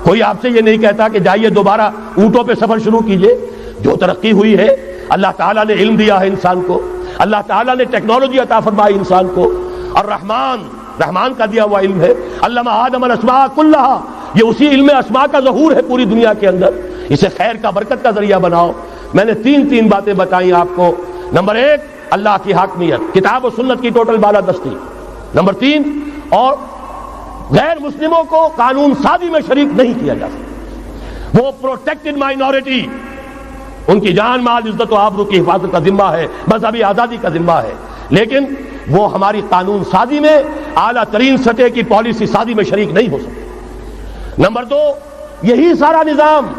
کوئی آپ سے یہ نہیں کہتا کہ جائیے دوبارہ اونٹوں پہ سفر شروع کیجئے. جو ترقی ہوئی ہے، اللہ تعالیٰ نے علم دیا ہے انسان کو، اللہ تعالیٰ نے ٹیکنالوجی عطا فرمائی انسان کو، اور رحمان کا دیا ہوا علم ہے. علم آدم الاسماء کلھا، یہ اسی علم اسماء کا ظہور ہے پوری دنیا کے اندر. اسے خیر کا، برکت کا ذریعہ بناؤ. میں نے 3 باتیں بتائیں آپ کو. نمبر 1، اللہ کی حاکمیت، کتاب و سنت کی ٹوٹل بالادستی. نمبر 3، اور غیر مسلموں کو قانون سازی میں شریک نہیں کیا جا سکتا. وہ پروٹیکٹڈ مائنورٹی، ان کی جان، مال، عزت و آبرو کی حفاظت کا ذمہ ہے، مذہبی آزادی کا ذمہ ہے، لیکن وہ ہماری قانون سازی میں، اعلیٰ ترین سطح کی پالیسی سازی میں شریک نہیں ہو سکتے. نمبر 2، یہی سارا نظام،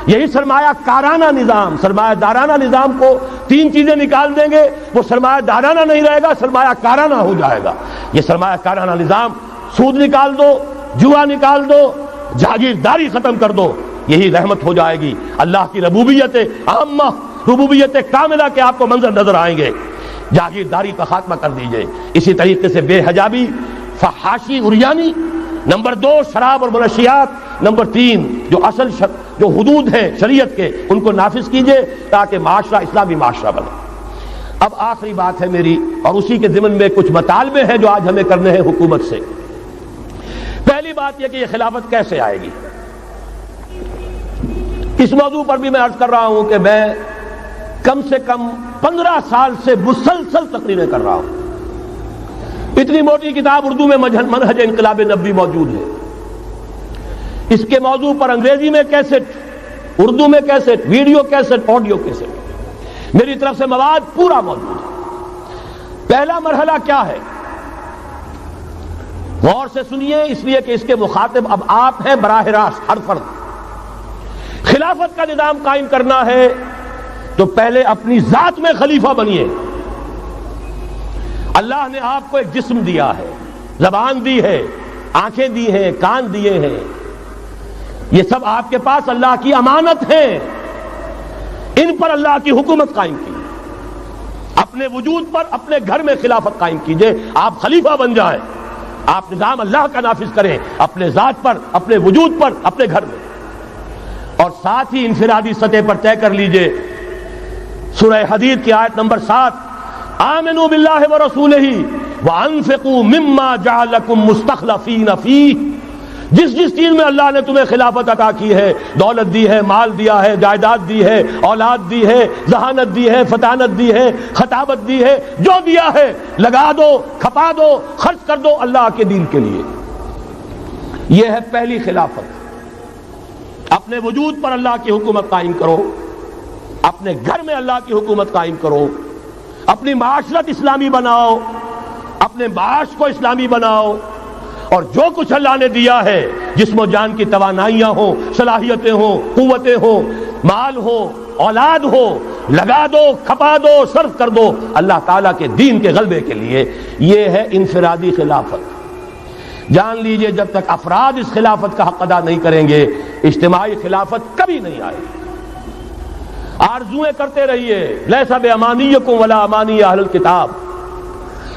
یہی سرمایہ کارانہ نظام، سرمایہ دارانہ نظام کو 3 چیزیں نکال دیں گے، وہ سرمایہ دارانہ نہیں رہے گا، سرمایہ کارانہ ہو جائے گا. یہ سرمایہ کارانہ نظام، سود نکال دو، جوا نکال دو، جاگیرداری ختم کر دو، یہی رحمت ہو جائے گی. اللہ کی ربوبیت عامہ، ربوبیت کاملہ کے آپ کو منظر نظر آئیں گے. جاگیرداری کا خاتمہ کر دیجئے. اسی طریقے سے بے حجابی، فحاشی، عریانی. نمبر 2، شراب اور منشیات. نمبر 3، جو اصل جو حدود ہیں شریعت کے، ان کو نافذ کیجئے تاکہ معاشرہ اسلامی معاشرہ بنے. اب آخری بات ہے میری، اور اسی کے ضمن میں کچھ مطالبے ہیں جو آج ہمیں کرنے ہیں حکومت سے. پہلی بات یہ کہ یہ خلافت کیسے آئے گی. اس موضوع پر بھی میں عرض کر رہا ہوں کہ میں کم سے کم 15 سال سے مسلسل تقریریں کر رہا ہوں. اتنی موٹی کتاب اردو میں منہج انقلاب نبوی موجود ہے. اس کے موضوع پر انگریزی میں کیسٹ، اردو میں cassette, video cassette, audio cassette, میری طرف سے مواد پورا موجود ہے. پہلا مرحلہ کیا ہے؟ غور سے سنیے، اس لیے کہ اس کے مخاطب اب آپ ہیں براہ راست، ہر فرد۔ خلافت کا نظام قائم کرنا ہے تو پہلے اپنی ذات میں خلیفہ بنیے۔ اللہ نے آپ کو ایک جسم دیا ہے، زبان دی ہے، آنکھیں دی ہیں، کان دیے ہیں، یہ سب آپ کے پاس اللہ کی امانت ہیں، ان پر اللہ کی حکومت قائم کی، اپنے وجود پر اپنے گھر میں خلافت قائم کیجئے، آپ خلیفہ بن جائیں، آپ نظام اللہ کا نافذ کریں اپنے ذات پر، اپنے وجود پر، اپنے گھر میں، اور ساتھ ہی انفرادی سطح پر طے کر لیجئے سورہ حدید کی آیت نمبر 7، آمنوا باللہ ورسولہ وانفقوا مما جعلکم مستخلفین فیہ، جس چیز میں اللہ نے تمہیں خلافت عطا کی ہے، دولت دی ہے، مال دیا ہے، جائیداد دی ہے، اولاد دی ہے، ذہانت دی ہے، فطانت دی ہے، خطابت دی ہے، جو دیا ہے لگا دو، کھپا دو، خرچ کر دو اللہ کے دین کے لیے۔ یہ ہے پہلی خلافت، اپنے وجود پر اللہ کی حکومت قائم کرو، اپنے گھر میں اللہ کی حکومت قائم کرو، اپنی معاشرت اسلامی بناؤ، اپنے معاش کو اسلامی بناؤ، اور جو کچھ اللہ نے دیا ہے، جسم و جان کی توانائیاں ہوں، صلاحیتیں ہوں، قوتیں ہوں، مال ہو، اولاد ہو، لگا دو، کھپا دو، صرف کر دو اللہ تعالیٰ کے دین کے غلبے کے لیے۔ یہ ہے انفرادی خلافت۔ جان لیجئے جب تک افراد اس خلافت کا حق ادا نہیں کریں گے، اجتماعی خلافت کبھی نہیں آئے گی۔ آرزویں کرتے رہیے، لیس بامانیکم ولا امانی اہل الکتاب،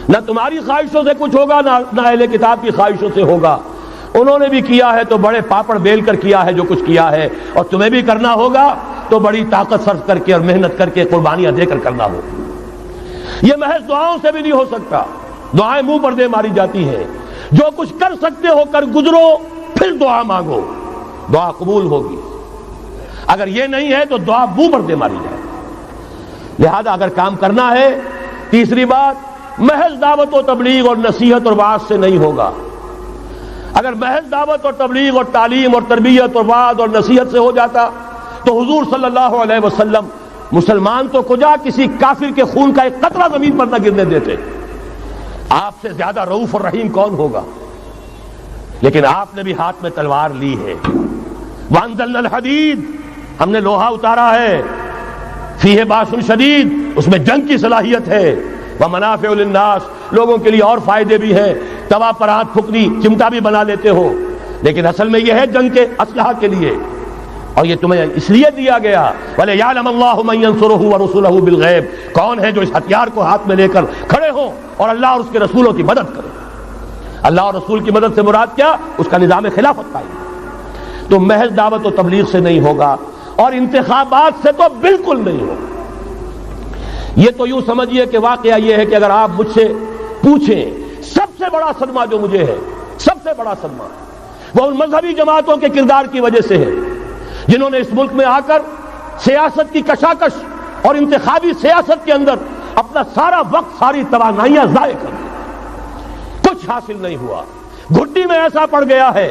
نہ تمہاری خواہشوں سے کچھ ہوگا نہ اہل کتاب کی خواہشوں سے ہوگا۔ انہوں نے بھی کیا ہے تو بڑے پاپڑ بیل کر کیا ہے جو کچھ کیا ہے، اور تمہیں بھی کرنا ہوگا تو بڑی طاقت صرف کر کے اور محنت کر کے، قربانیاں دے کر کرنا ہوگا۔ یہ محض دعاؤں سے بھی نہیں ہو سکتا، دعائیں منہ پر دے ماری جاتی ہیں۔ جو کچھ کر سکتے ہو کر گزرو، پھر دعا مانگو، دعا قبول ہوگی۔ اگر یہ نہیں ہے تو دعا منہ پر دے ماری جائے۔ لہذا اگر کام کرنا ہے، تیسری بات، محض دعوت و تبلیغ اور نصیحت اور وعظ سے نہیں ہوگا۔ اگر محض دعوت اور تبلیغ اور تعلیم اور تربیت اور وعظ اور نصیحت سے ہو جاتا تو حضور صلی اللہ علیہ وسلم مسلمان تو کجا کسی کافر کے خون کا ایک قطرہ زمین پر نہ گرنے دیتے۔ آپ سے زیادہ رؤوف اور رحیم کون ہوگا؟ لیکن آپ نے بھی ہاتھ میں تلوار لی ہے۔ وانزلنا الحدید، ہم نے لوہا اتارا ہے، فیہ باس شدید، اس میں جنگ کی صلاحیت ہے، ومنافع للناس، لوگوں کے لیے اور فائدے بھی ہیں، توا پر ہاتھ پھکنی چمٹا بھی بنا لیتے ہو، لیکن اصل میں یہ ہے جنگ کے اسلحہ کے لیے، اور یہ تمہیں اس لیے دیا گیا وَلِيَعْلَمَ اللَّهُ مَن يَنصُرُهُ وَرُسُلَهُ بِالْغَيْبِ، کون ہے جو اس ہتھیار کو ہاتھ میں لے کر کھڑے ہوں اور اللہ اور اس کے رسولوں کی مدد کرے۔ اللہ اور رسول کی مدد سے مراد کیا؟ اس کا نظام خلافت قائم۔ تو محض دعوت و تبلیغ سے نہیں ہوگا، اور انتخابات سے تو بالکل نہیں ہوگا۔ یہ تو یوں سمجھیے کہ واقعہ یہ ہے کہ اگر آپ مجھ سے پوچھیں، سب سے بڑا صدمہ جو مجھے ہے، سب سے بڑا صدمہ وہ ان مذہبی جماعتوں کے کردار کی وجہ سے ہے جنہوں نے اس ملک میں آ کر سیاست کی کشاکش اور انتخابی سیاست کے اندر اپنا سارا وقت، ساری توانائیاں ضائع کر دی، کچھ حاصل نہیں ہوا، گھٹی میں ایسا پڑ گیا ہے،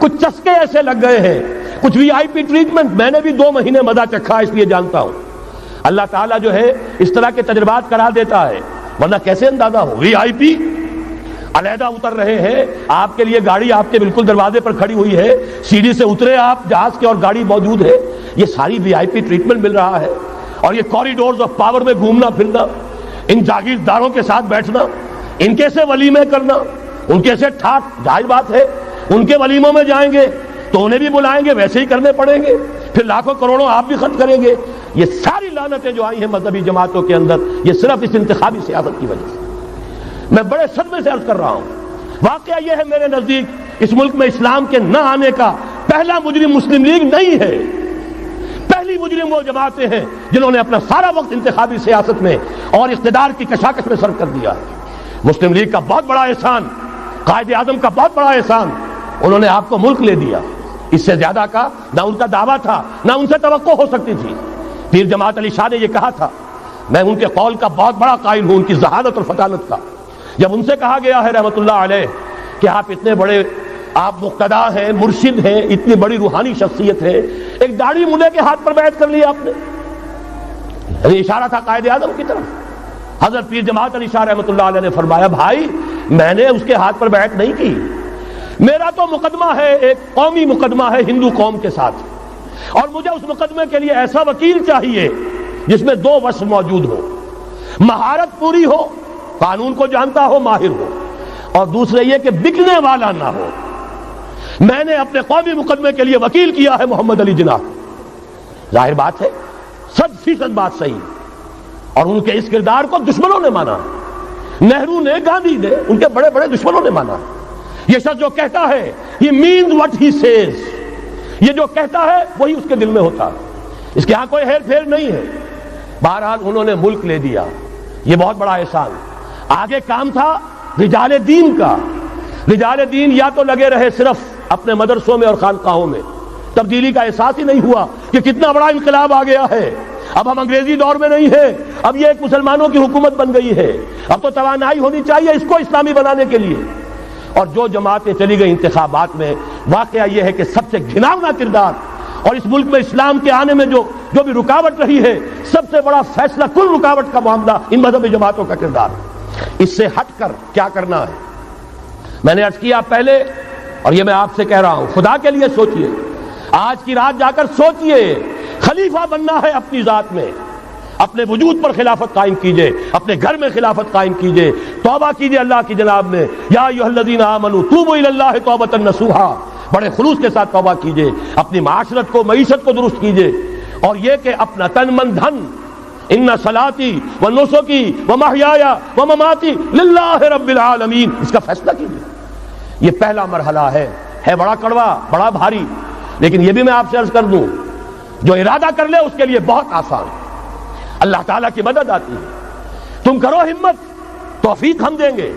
کچھ چسکے ایسے لگ گئے ہیں، کچھ وی آئی پی ٹریٹمنٹ، میں نے بھی 2 مہینے مزہ چکھا اس لیے جانتا ہوں۔ اللہ تعالیٰ جو ہے اس طرح کے تجربات کرا دیتا ہے، ورنہ کیسے اندازہ ہو؟ وی آئی پی علیحدہ اتر رہے ہیں، آپ کے لیے گاڑی آپ کے بالکل دروازے پر کھڑی ہوئی ہے، سیڑھی سے اترے آپ جہاز کے اور گاڑی موجود ہے، یہ ساری وی آئی پی ٹریٹمنٹ مل رہا ہے، اور یہ کوریڈورز آف پاور میں گھومنا پھرنا، ان جاگیرداروں کے ساتھ بیٹھنا، ان کے سے ولیمے کرنا، ان کے سے ٹھاٹ، ظاہر بات ہے ان کے ولیموں میں جائیں گے تو انہیں بھی بلائیں گے، ویسے ہی کرنے پڑیں گے، پھر لاکھوں کروڑوں آپ بھی خرچ کریں گے۔ یہ ساری لعنتیں جو آئی ہیں مذہبی جماعتوں کے اندر، یہ صرف اس انتخابی سیاست کی وجہ سے۔ میں بڑے صدمے سے عرض کر رہا ہوں، واقعہ یہ ہے میرے نزدیک اس ملک میں اسلام کے نہ آنے کا پہلا مجرم مسلم لیگ نہیں ہے، پہلی مجرم وہ جماعتیں ہیں جنہوں نے اپنا سارا وقت انتخابی سیاست میں اور اقتدار کی کشاکش میں صرف کر دیا ہے۔ مسلم لیگ کا بہت بڑا احسان، قائد اعظم کا بہت بڑا احسان، انہوں نے آپ کو ملک لے دیا، اس سے زیادہ کا نہ ان کا دعویٰ تھا نہ ان سے توقع ہو سکتی تھی۔ پیر جماعت علی شاہ نے یہ کہا تھا، میں ان کے قول کا بہت بڑا قائل ہوں، ان کی ذہانت اور فطانت کا۔ جب ان سے کہا گیا ہے رحمت اللہ علیہ کہ آپ اتنے بڑے، آپ مقتدا ہیں، مرشد ہیں، اتنی بڑی روحانی شخصیت ہے، ایک داڑھی ملے کے ہاتھ پر بیعت کر لی آپ نے، یہ اشارہ تھا قائد اعظم کی طرف۔ حضرت پیر جماعت علی شاہ رحمۃ اللہ علیہ نے فرمایا بھائی میں نے اس کے ہاتھ پر بیعت نہیں کی، میرا تو مقدمہ ہے ایک قومی مقدمہ ہے ہندو قوم کے ساتھ، اور مجھے اس مقدمے کے لیے ایسا وکیل چاہیے جس میں دو وصف موجود ہو، مہارت پوری ہو، قانون کو جانتا ہو، ماہر ہو، اور دوسرے یہ کہ بکنے والا نہ ہو۔ میں نے اپنے قومی مقدمے کے لیے وکیل کیا ہے محمد علی جناح۔ ظاہر بات ہے 100% بات صحیح، اور ان کے اس کردار کو دشمنوں نے مانا، نہرو نے، گاندھی نے، ان کے بڑے بڑے دشمنوں نے مانا۔ یہ شخص جو کہتا ہے he means what he says، یہ جو کہتا ہے وہی اس کے دل میں ہوتا، اس کے ہاں کوئی ہیر پھیر نہیں ہے۔ بہرحال انہوں نے ملک لے دیا، یہ بہت بڑا احسان۔ آگے کام تھا رجال دین کا۔ رجال دین یا تو لگے رہے صرف اپنے مدرسوں میں اور خانقاہوں میں، تبدیلی کا احساس ہی نہیں ہوا کہ کتنا بڑا انقلاب آ گیا ہے، اب ہم انگریزی دور میں نہیں ہیں، اب یہ ایک مسلمانوں کی حکومت بن گئی ہے، اب تو توانائی ہونی چاہیے اس کو اسلامی بنانے کے لیے۔ اور جو جماعتیں چلی گئی انتخابات میں، واقعہ یہ ہے کہ سب سے گھناؤنا کردار اور اس ملک میں اسلام کے آنے میں جو بھی رکاوٹ رہی ہے، سب سے بڑا فیصلہ کن رکاوٹ کا معاملہ ان مذہبی جماعتوں کا کردار۔ اس سے ہٹ کر کیا کرنا ہے، میں نے عرض کیا پہلے، اور یہ میں آپ سے کہہ رہا ہوں، خدا کے لیے سوچئے، آج کی رات جا کر سوچئے، خلیفہ بننا ہے اپنی ذات میں، اپنے وجود پر خلافت قائم کیجئے، اپنے گھر میں خلافت قائم کیجئے، توبہ کیجئے اللہ کی جناب میں، یا ایھا الذین آمنوا توبوا الی اللہ توبۃ نصوحا، بڑے خلوص کے ساتھ توبہ کیجئے، اپنی معاشرت کو، معیشت کو درست کیجئے، اور یہ کہ اپنا تن من دھن، ان صلاتی و نسکی و محیای و مماتی للہ رب العالمین، اس کا فیصلہ کیجئے۔ یہ پہلا مرحلہ ہے بڑا کڑوا، بڑا بھاری، لیکن یہ بھی میں آپ سے عرض کر دوں، جو ارادہ کر لے اس کے لیے بہت آسان، اللہ تعالیٰ کی مدد آتی ہے۔ تم کرو ہمت، توفیق ہم دیں گے،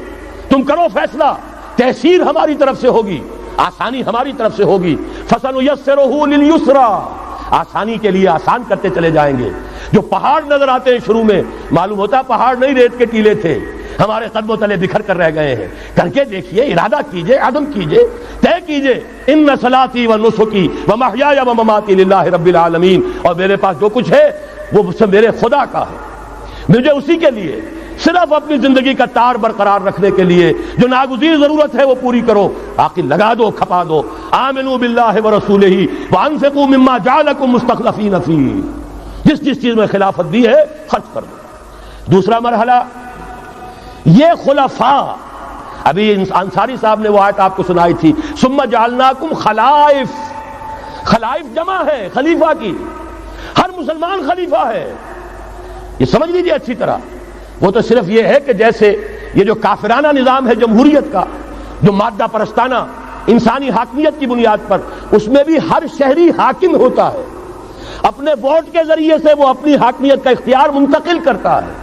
تم کرو فیصلہ، تحصیل ہماری طرف سے ہوگی، آسانی ہماری طرف سے ہوگی۔ فَسَنُيَسِّرُهُ لِلْيُسْرَىٰ، آسانی کے لیے آسان کرتے چلے جائیں گے۔ جو پہاڑ نظر آتے ہیں شروع میں، معلوم ہوتا ہے پہاڑ نہیں، ریت کے ٹیلے تھے، ہمارے قدموں تلے بکھر کر رہ گئے ہیں۔ کر کے دیکھیے، ارادہ کیجئے، عزم کیجئے، طے کیجئے، ان صلاتی و نسکی و محیای و مماتی للہ رب العالمین، اور میرے پاس جو کچھ ہے وہ مجھ سے میرے خدا کا ہے، مجھے اسی کے لیے صرف اپنی زندگی کا تار برقرار رکھنے کے لیے جو ناگزیر ضرورت ہے وہ پوری کرو، باقی لگا دو، کھپا دو۔ آمنوا باللہ ورسولہ وانفقوا مما جعلکم مستخلفین فیہ، جس چیز میں خلافت دی ہے خرچ کر دو۔ دوسرا مرحلہ، یہ خلفاء، ابھی انصاری صاحب نے وہ آیت آپ کو سنائی تھی، ثم جعلناکم خلائف، خلائف جمع ہے خلیفہ کی، ہر مسلمان خلیفہ ہے، یہ سمجھ لیجیے اچھی طرح۔ وہ تو صرف یہ ہے کہ جیسے یہ جو کافرانہ نظام ہے جمہوریت کا، جو مادہ پرستانہ انسانی حاکمیت کی بنیاد پر، اس میں بھی ہر شہری حاکم ہوتا ہے، اپنے ووٹ کے ذریعے سے وہ اپنی حاکمیت کا اختیار منتقل کرتا ہے،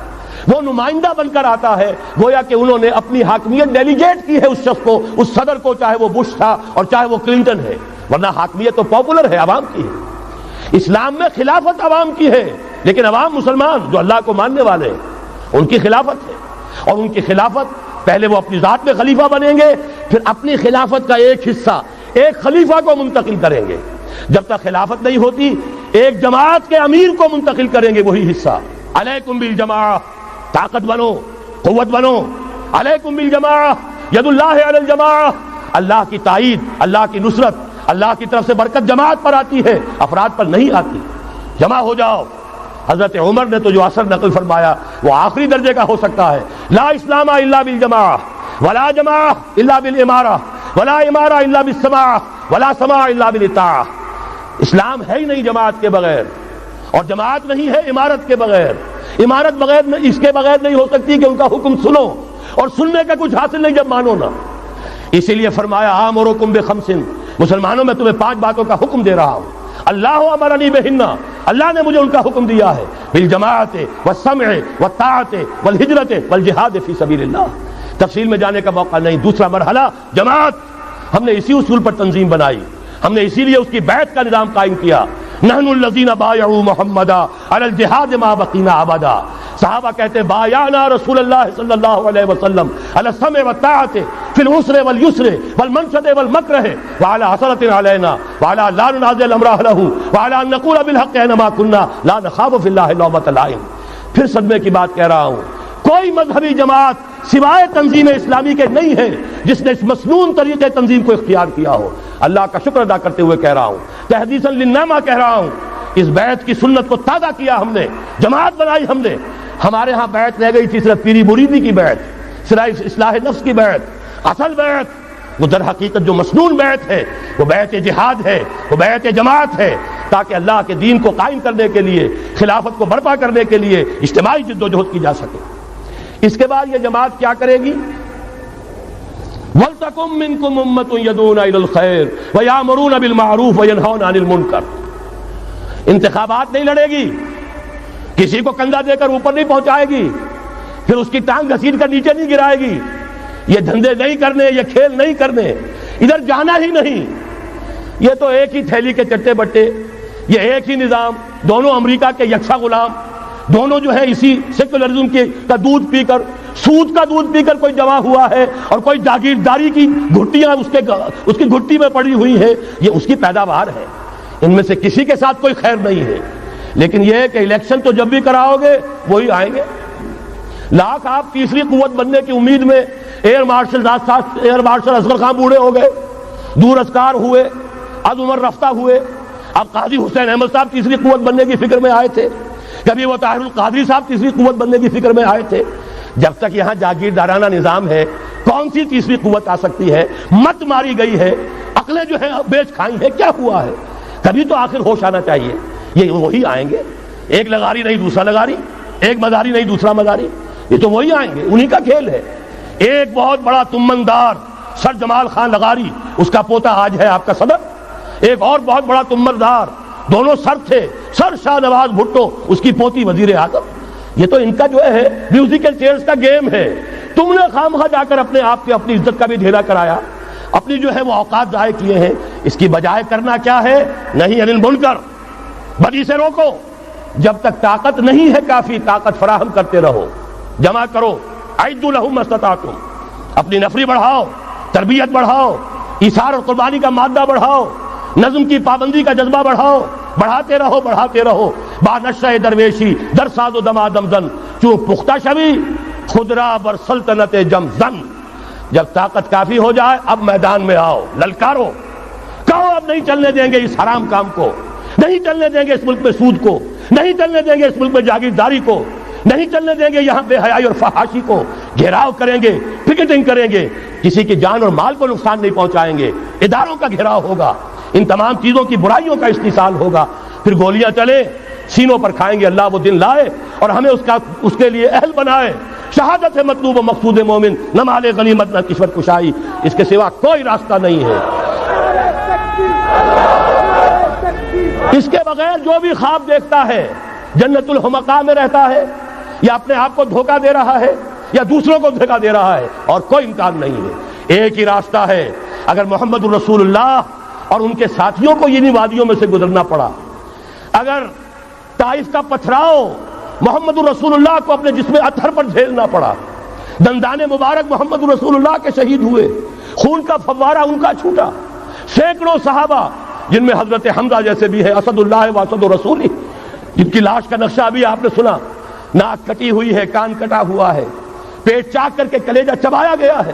وہ نمائندہ بن کر آتا ہے، گویا کہ انہوں نے اپنی حاکمیت ڈیلیگیٹ کی ہے اس شخص کو، اس صدر کو، چاہے وہ بش تھا اور چاہے وہ کلنٹن ہے، ورنہ حاکمیت تو پاپولر ہے، عوام کی ہے۔ اسلام میں خلافت عوام کی ہے، لیکن عوام مسلمان جو اللہ کو ماننے والے ہیں ان کی خلافت ہے، اور ان کی خلافت پہلے وہ اپنی ذات میں خلیفہ بنیں گے، پھر اپنی خلافت کا ایک حصہ ایک خلیفہ کو منتقل کریں گے۔ جب تک خلافت نہیں ہوتی ایک جماعت کے امیر کو منتقل کریں گے وہی حصہ۔ علیکم بالجماعہ، طاقت بنو، قوت بنو، علیکم بالجماعہ، ید اللہ علی الجماعہ، اللہ کی تائید، اللہ کی نصرت، اللہ کی طرف سے برکت جماعت پر آتی ہے، افراد پر نہیں آتی۔ جمع ہو جاؤ۔ حضرت عمر نے تو جو اثر نقل فرمایا وہ آخری درجے کا ہو سکتا ہے، لا اسلام الا بالجماعہ، ولا جماعہ الا بالامارہ، ولا امارہ الا بالسماع، ولا سماع الا بالاطاعہ۔ اسلام ہے ہی نہیں جماعت کے بغیر، اور جماعت نہیں ہے امارت کے بغیر، امارت بغیر اس کے بغیر نہیں ہو سکتی کہ ان کا حکم سنو، اور سننے کا کچھ حاصل نہیں جب مانو نا۔ اسی لیے فرمایا آمرکم بخمس، مسلمانوں میں تمہیں 5 باتوں کا حکم دے رہا ہوں، اللہ امرنی بہن، اللہ نے مجھے ان کا حکم دیا ہے، بالجماعت والسمع والطاعت والہجرت والجہاد فی سبیل اللہ۔ تفصیل میں جانے کا موقع نہیں۔ دوسرا مرحلہ جماعت، ہم نے اسی اصول پر تنظیم بنائی، ہم نے اسی لیے اس کی بیعت کا نظام قائم کیا۔ نحن الذین بایعوا محمدا علی الجہاد ما بقینا ابدا، صحابہ کہتے ہیں بایعنا رسول اللہ صلی اللہ علیہ وسلم علی السمع والطاعت فی العسر والیسر والمنشط والمکرہ وعلی حسرۃ علینا وعلی لا ننازع الامر اہلہ وعلی ان نقول بالحق اینما کنا لا نخاف فی اللہ لومۃ لائم۔ پھر صدمے کی بات کہہ رہا ہوں، کوئی مذہبی جماعت سوائے تنظیم اسلامی کے نہیں ہے جس نے اس مسنون طریقے تنظیم کو اختیار کیا ہو۔ اللہ کا شکر ادا کرتے ہوئے کہہ رہا ہوں، تحدیثاً للنعمہ کہہ رہا ہوں، اس بیعت کی سنت کو تازہ کیا ہم نے، جماعت بنائی ہم نے۔ ہمارے ہاں بیعت رہ گئی تھی صرف پیری مریدی کی بیعت، صرف اصلاح نفس کی بیعت۔ اصل بیعت وہ در حقیقت جو مسنون بیعت ہے وہ بیعت جہاد ہے، وہ بیعت جماعت ہے، تاکہ اللہ کے دین کو قائم کرنے کے لیے، خلافت کو برپا کرنے کے لیے اجتماعی جد و جہد کی جا سکے۔ اس کے بعد یہ جماعت کیا کرے گی؟ وَلْتَكُن مِّنكُمْ أُمَّةٌ يَدْعُونَ إِلَى الْخَيْرِ وَيَأْمُرُونَ بِالْمَعْرُوفِ وَيَنْهَوْنَ عَنِ الْمُنكَرِ۔ انتخابات نہیں لڑے گی، کسی کو کندھا دے کر اوپر نہیں پہنچائے گی، پھر اس کی ٹانگ گھسیٹ کر نیچے نہیں گرائے گی۔ یہ دھندے نہیں کرنے، یہ کھیل نہیں کرنے، ادھر جانا ہی نہیں۔ یہ تو ایک ہی تھیلی کے چٹے بٹے، یہ ایک ہی نظام، دونوں امریکہ کے یکساں غلام، دونوں جو ہے اسی سیکولرزم کا دودھ پی کر، سود کا دودھ پی کر کوئی جمع ہوا ہے، اور کوئی جاگیرداری کی گھٹیاں اس کی گھٹی میں پڑی ہوئی ہیں، یہ اس کی پیداوار ہے۔ ان میں سے کسی کے ساتھ کوئی خیر نہیں ہے، لیکن یہ ہے کہ الیکشن تو جب بھی کراؤ گے وہی آئیں گے۔ لاکھ آپ تیسری قوت بننے کی امید میں ایئر مارشل اصغر خان بوڑھے ہو گئے، دور اسکار ہوئے، از عمر رفتہ ہوئے۔ اب قاضی حسین احمد صاحب تیسری قوت بننے کی فکر میں آئے تھے، کبھی وہ طاہر القادری صاحب تیسری قوت بننے کی فکر میں آئے تھے۔ جب تک یہاں جاگیردارانہ نظام ہے، کون سی تیسری قوت آ سکتی ہے؟ مت ماری گئی ہے، عقلیں جو ہیں بیچ کھائی ہیں، کیا ہوا ہے؟ کبھی تو آخر ہوش آنا چاہیے۔ یہ وہی آئیں گے، ایک لغاری نہیں دوسرا لغاری، ایک مداری نہیں دوسرا مداری، یہ تو وہی آئیں گے، انہی کا کھیل ہے۔ ایک بہت بڑا تمندار سر جمال خان لغاری، اس کا پوتا آج ہے آپ کا صدر۔ ایک اور بہت بڑا تمندار، دونوں سر تھے، سر شاہ نواز بھٹو، اس کی پوتی وزیر اعظم۔ یہ تو ان کا جو ہے میوزیکل چیئرز کا گیم ہے۔ تم نے خامخواہ جا کر اپنے آپ کی اپنی عزت کا بھی ڈھیلا کرایا، اپنی جو ہے وہ اوقات ضائع کیے ہیں۔ اس کی بجائے کرنا کیا ہے؟ نہیں عن المنکر، بدی سے روکو۔ جب تک طاقت نہیں ہے کافی، طاقت فراہم کرتے رہو، جمع کرو۔ اعدوا لهم ما استطعتم، اپنی نفری بڑھاؤ، تربیت بڑھاؤ، ایثار اور قربانی کا مادہ بڑھاؤ، نظم کی پابندی کا جذبہ بڑھاؤ، بڑھاتے رہو بڑھاتے رہو۔ با نشہ درویشی در ساز و دمادم زن، چون پختہ شوی خدرا بر سلطنت جم زن۔ جب طاقت کافی ہو جائے اب میدان میں آؤ، للکارو، کہو اب نہیں چلنے دیں گے اس حرام کام کو، نہیں چلنے دیں گے اس ملک میں سود کو، نہیں چلنے دیں گے اس ملک میں جاگیرداری کو، نہیں چلنے دیں گے یہاں بے حیائی اور فحاشی کو۔ گھیراؤ کریں گے، پکیٹنگ کریں گے، کسی کی جان اور مال کو نقصان نہیں پہنچائیں گے، اداروں کا گھیراؤ ہوگا، ان تمام چیزوں کی برائیوں کا استحصال ہوگا۔ پھر گولیاں چلے، سینوں پر کھائیں گے، اللہ وہ دن لائے اور ہمیں اس کے لیے اہل بنائے۔ شہادت ہے مطلوب و مقصود مومن، نہ مال غنیمت نہ کشور کشائی، اس کے سوا کوئی راستہ نہیں ہے۔ اس کے بغیر جو بھی خواب دیکھتا ہے جنت الحمقاء میں رہتا ہے، یا اپنے آپ کو دھوکہ دے رہا ہے، یا دوسروں کو دھوکہ دے رہا ہے، اور کوئی امکان نہیں ہے۔ ایک ہی راستہ ہے۔ اگر محمد الرسول اللہ اور ان کے ساتھیوں کو انہی وادیوں میں سے گزرنا پڑا، اگر طائف کا پتھراؤ محمد الرسول اللہ کو اپنے جسم اطہر پر جھیلنا پڑا، دندان مبارک محمد الرسول اللہ کے شہید ہوئے، خون کا فوارہ ان کا چھوٹا، سینکڑوں صحابہ جن میں حضرت حمزہ جیسے بھی ہے، اسد اللہ و اسد الرسول، جن کی لاش کا نقشہ ابھی آپ نے سنا، ناک کٹی ہوئی ہے، کان کٹا ہوا ہے، پیٹ چاک کر کے کلیجہ چبایا گیا ہے۔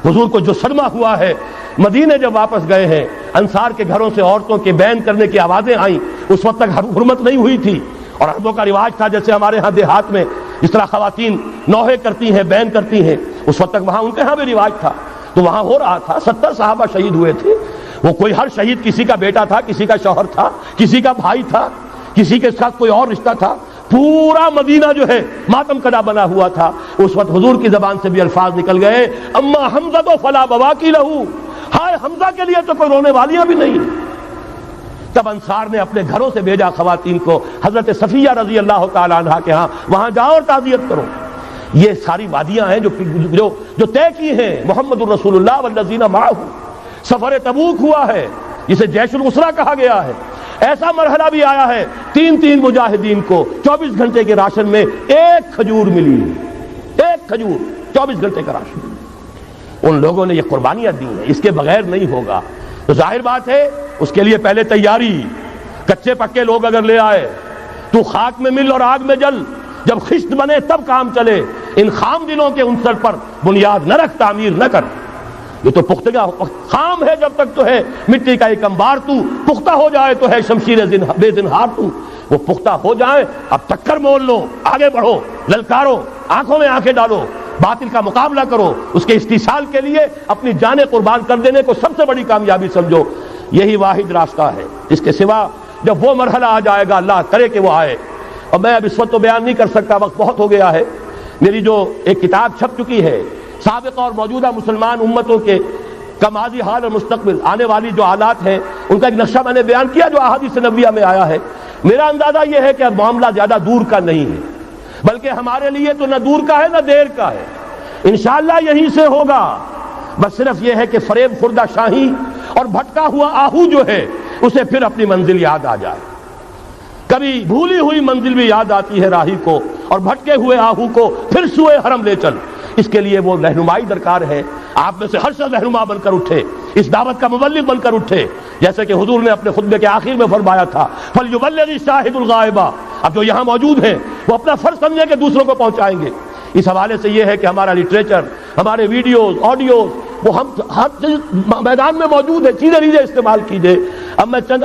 حضور کو جو صدمہ ہوا ہے، مدینے جب واپس گئے ہیں، انصار کے گھروں سے عورتوں کے بین کرنے کی آوازیں آئیں، اس وقت تک حرمت نہیں ہوئی تھی، اور عربوں کا رواج تھا جیسے ہمارے ہاں دیہات میں جس طرح خواتین نوحے کرتی ہیں، بین کرتی ہیں، اس وقت تک وہاں ان کے ہاں بھی رواج تھا، تو وہاں ہو رہا تھا۔ 70 صحابہ شہید ہوئے تھے۔ وہ کوئی ہر شہید کسی کا بیٹا تھا، کسی کا شوہر تھا، کسی کا بھائی تھا، کسی کے ساتھ کوئی اور رشتہ تھا، پورا مدینہ جو ہے ماتم کدا بنا ہوا تھا۔ اس وقت حضور کی زبان سے بھی الفاظ نکل گئے، اما حمزہ تو فلا بواکی لہو، ہائے حمزہ کے لیے تو کوئی رونے والیاں بھی نہیں۔ تب انصار نے اپنے گھروں سے بھیجا خواتین کو حضرت صفیہ رضی اللہ تعالی عنہا کے ہاں، وہاں جاؤ اور تعزیت کرو۔ یہ ساری وادیاں ہیں جو طے کی ہیں محمد الرسول اللہ والذین معہ۔ سفر تبوک ہوا ہے جسے جیش العسرہ کہا گیا ہے۔ ایسا مرحلہ بھی آیا ہے 3 مجاہدین کو 24 گھنٹے کے راشن میں ایک کھجور ملی، ایک کھجور، 24 گھنٹے کا راشن۔ ان لوگوں نے یہ قربانیاں دی ہیں، اس کے بغیر نہیں ہوگا۔ تو ظاہر بات ہے اس کے لیے پہلے تیاری۔ کچے پکے لوگ اگر لے آئے تو خاک میں مل اور آگ میں جل، جب خشت بنے تب کام چلے۔ ان خام دلوں کے عنصر پر بنیاد نہ رکھ، تعمیر نہ کر۔ یہ تو پختگا خام ہے جب تک تو ہے مٹی کا ایک انبار، تو پختہ ہو جائے تو ہے شمشیر بے زنہار تو۔ وہ پختہ ہو جائے، اب ٹکر مول لو، آگے بڑھو، للکارو، آنکھوں میں آنکھیں ڈالو، باطل کا مقابلہ کرو، اس کے استیصال کے لیے اپنی جانیں قربان کر دینے کو سب سے بڑی کامیابی سمجھو۔ یہی واحد راستہ ہے، اس کے سوا جب وہ مرحلہ آ جائے گا، اللہ کرے کہ وہ آئے، اور میں اب اس وقت تو بیان نہیں کر سکتا، وقت بہت ہو گیا ہے۔ میری جو ایک کتاب چھپ چکی ہے سابقہ اور موجودہ مسلمان امتوں کے کا ماضی، حال اور مستقبل، آنے والی جو حالات ہیں ان کا ایک نقشہ میں نے بیان کیا جو احادیث نبویہ میں آیا ہے۔ میرا اندازہ یہ ہے کہ اب معاملہ زیادہ دور کا نہیں ہے، بلکہ ہمارے لیے تو نہ دور کا ہے نہ دیر کا ہے، انشاءاللہ یہیں سے ہوگا۔ بس صرف یہ ہے کہ فریب خوردہ شاہی اور بھٹکا ہوا آہو جو ہے اسے پھر اپنی منزل یاد آ جائے۔ کبھی بھولی ہوئی منزل بھی یاد آتی ہے راہی کو، اور بھٹکے ہوئے آہو کو پھر سوئے حرم لے چل۔ اس کے لیے وہ رہنمائی درکار ہے، آپ میں سے ہر شخص رہنما بن کر اٹھے، اس دعوت کا مبلغ بن کر اٹھے، جیسے کہ حضور نے اپنے خطبے کے آخر میں فرمایا تھا فَلْيُبَلِّغِ الشَّاهِدُ الْغَائِبَ۔ اب جو یہاں موجود ہیں وہ اپنا فرض سمجھیں کہ دوسروں کو پہنچائیں گے۔ اس حوالے سے یہ ہے کہ ہمارا لٹریچر، ہمارے ویڈیوز، آڈیوز، وہ ہم ہر میدان میں موجود ہے، چیزیں استعمال کیجئے۔ اب میں چند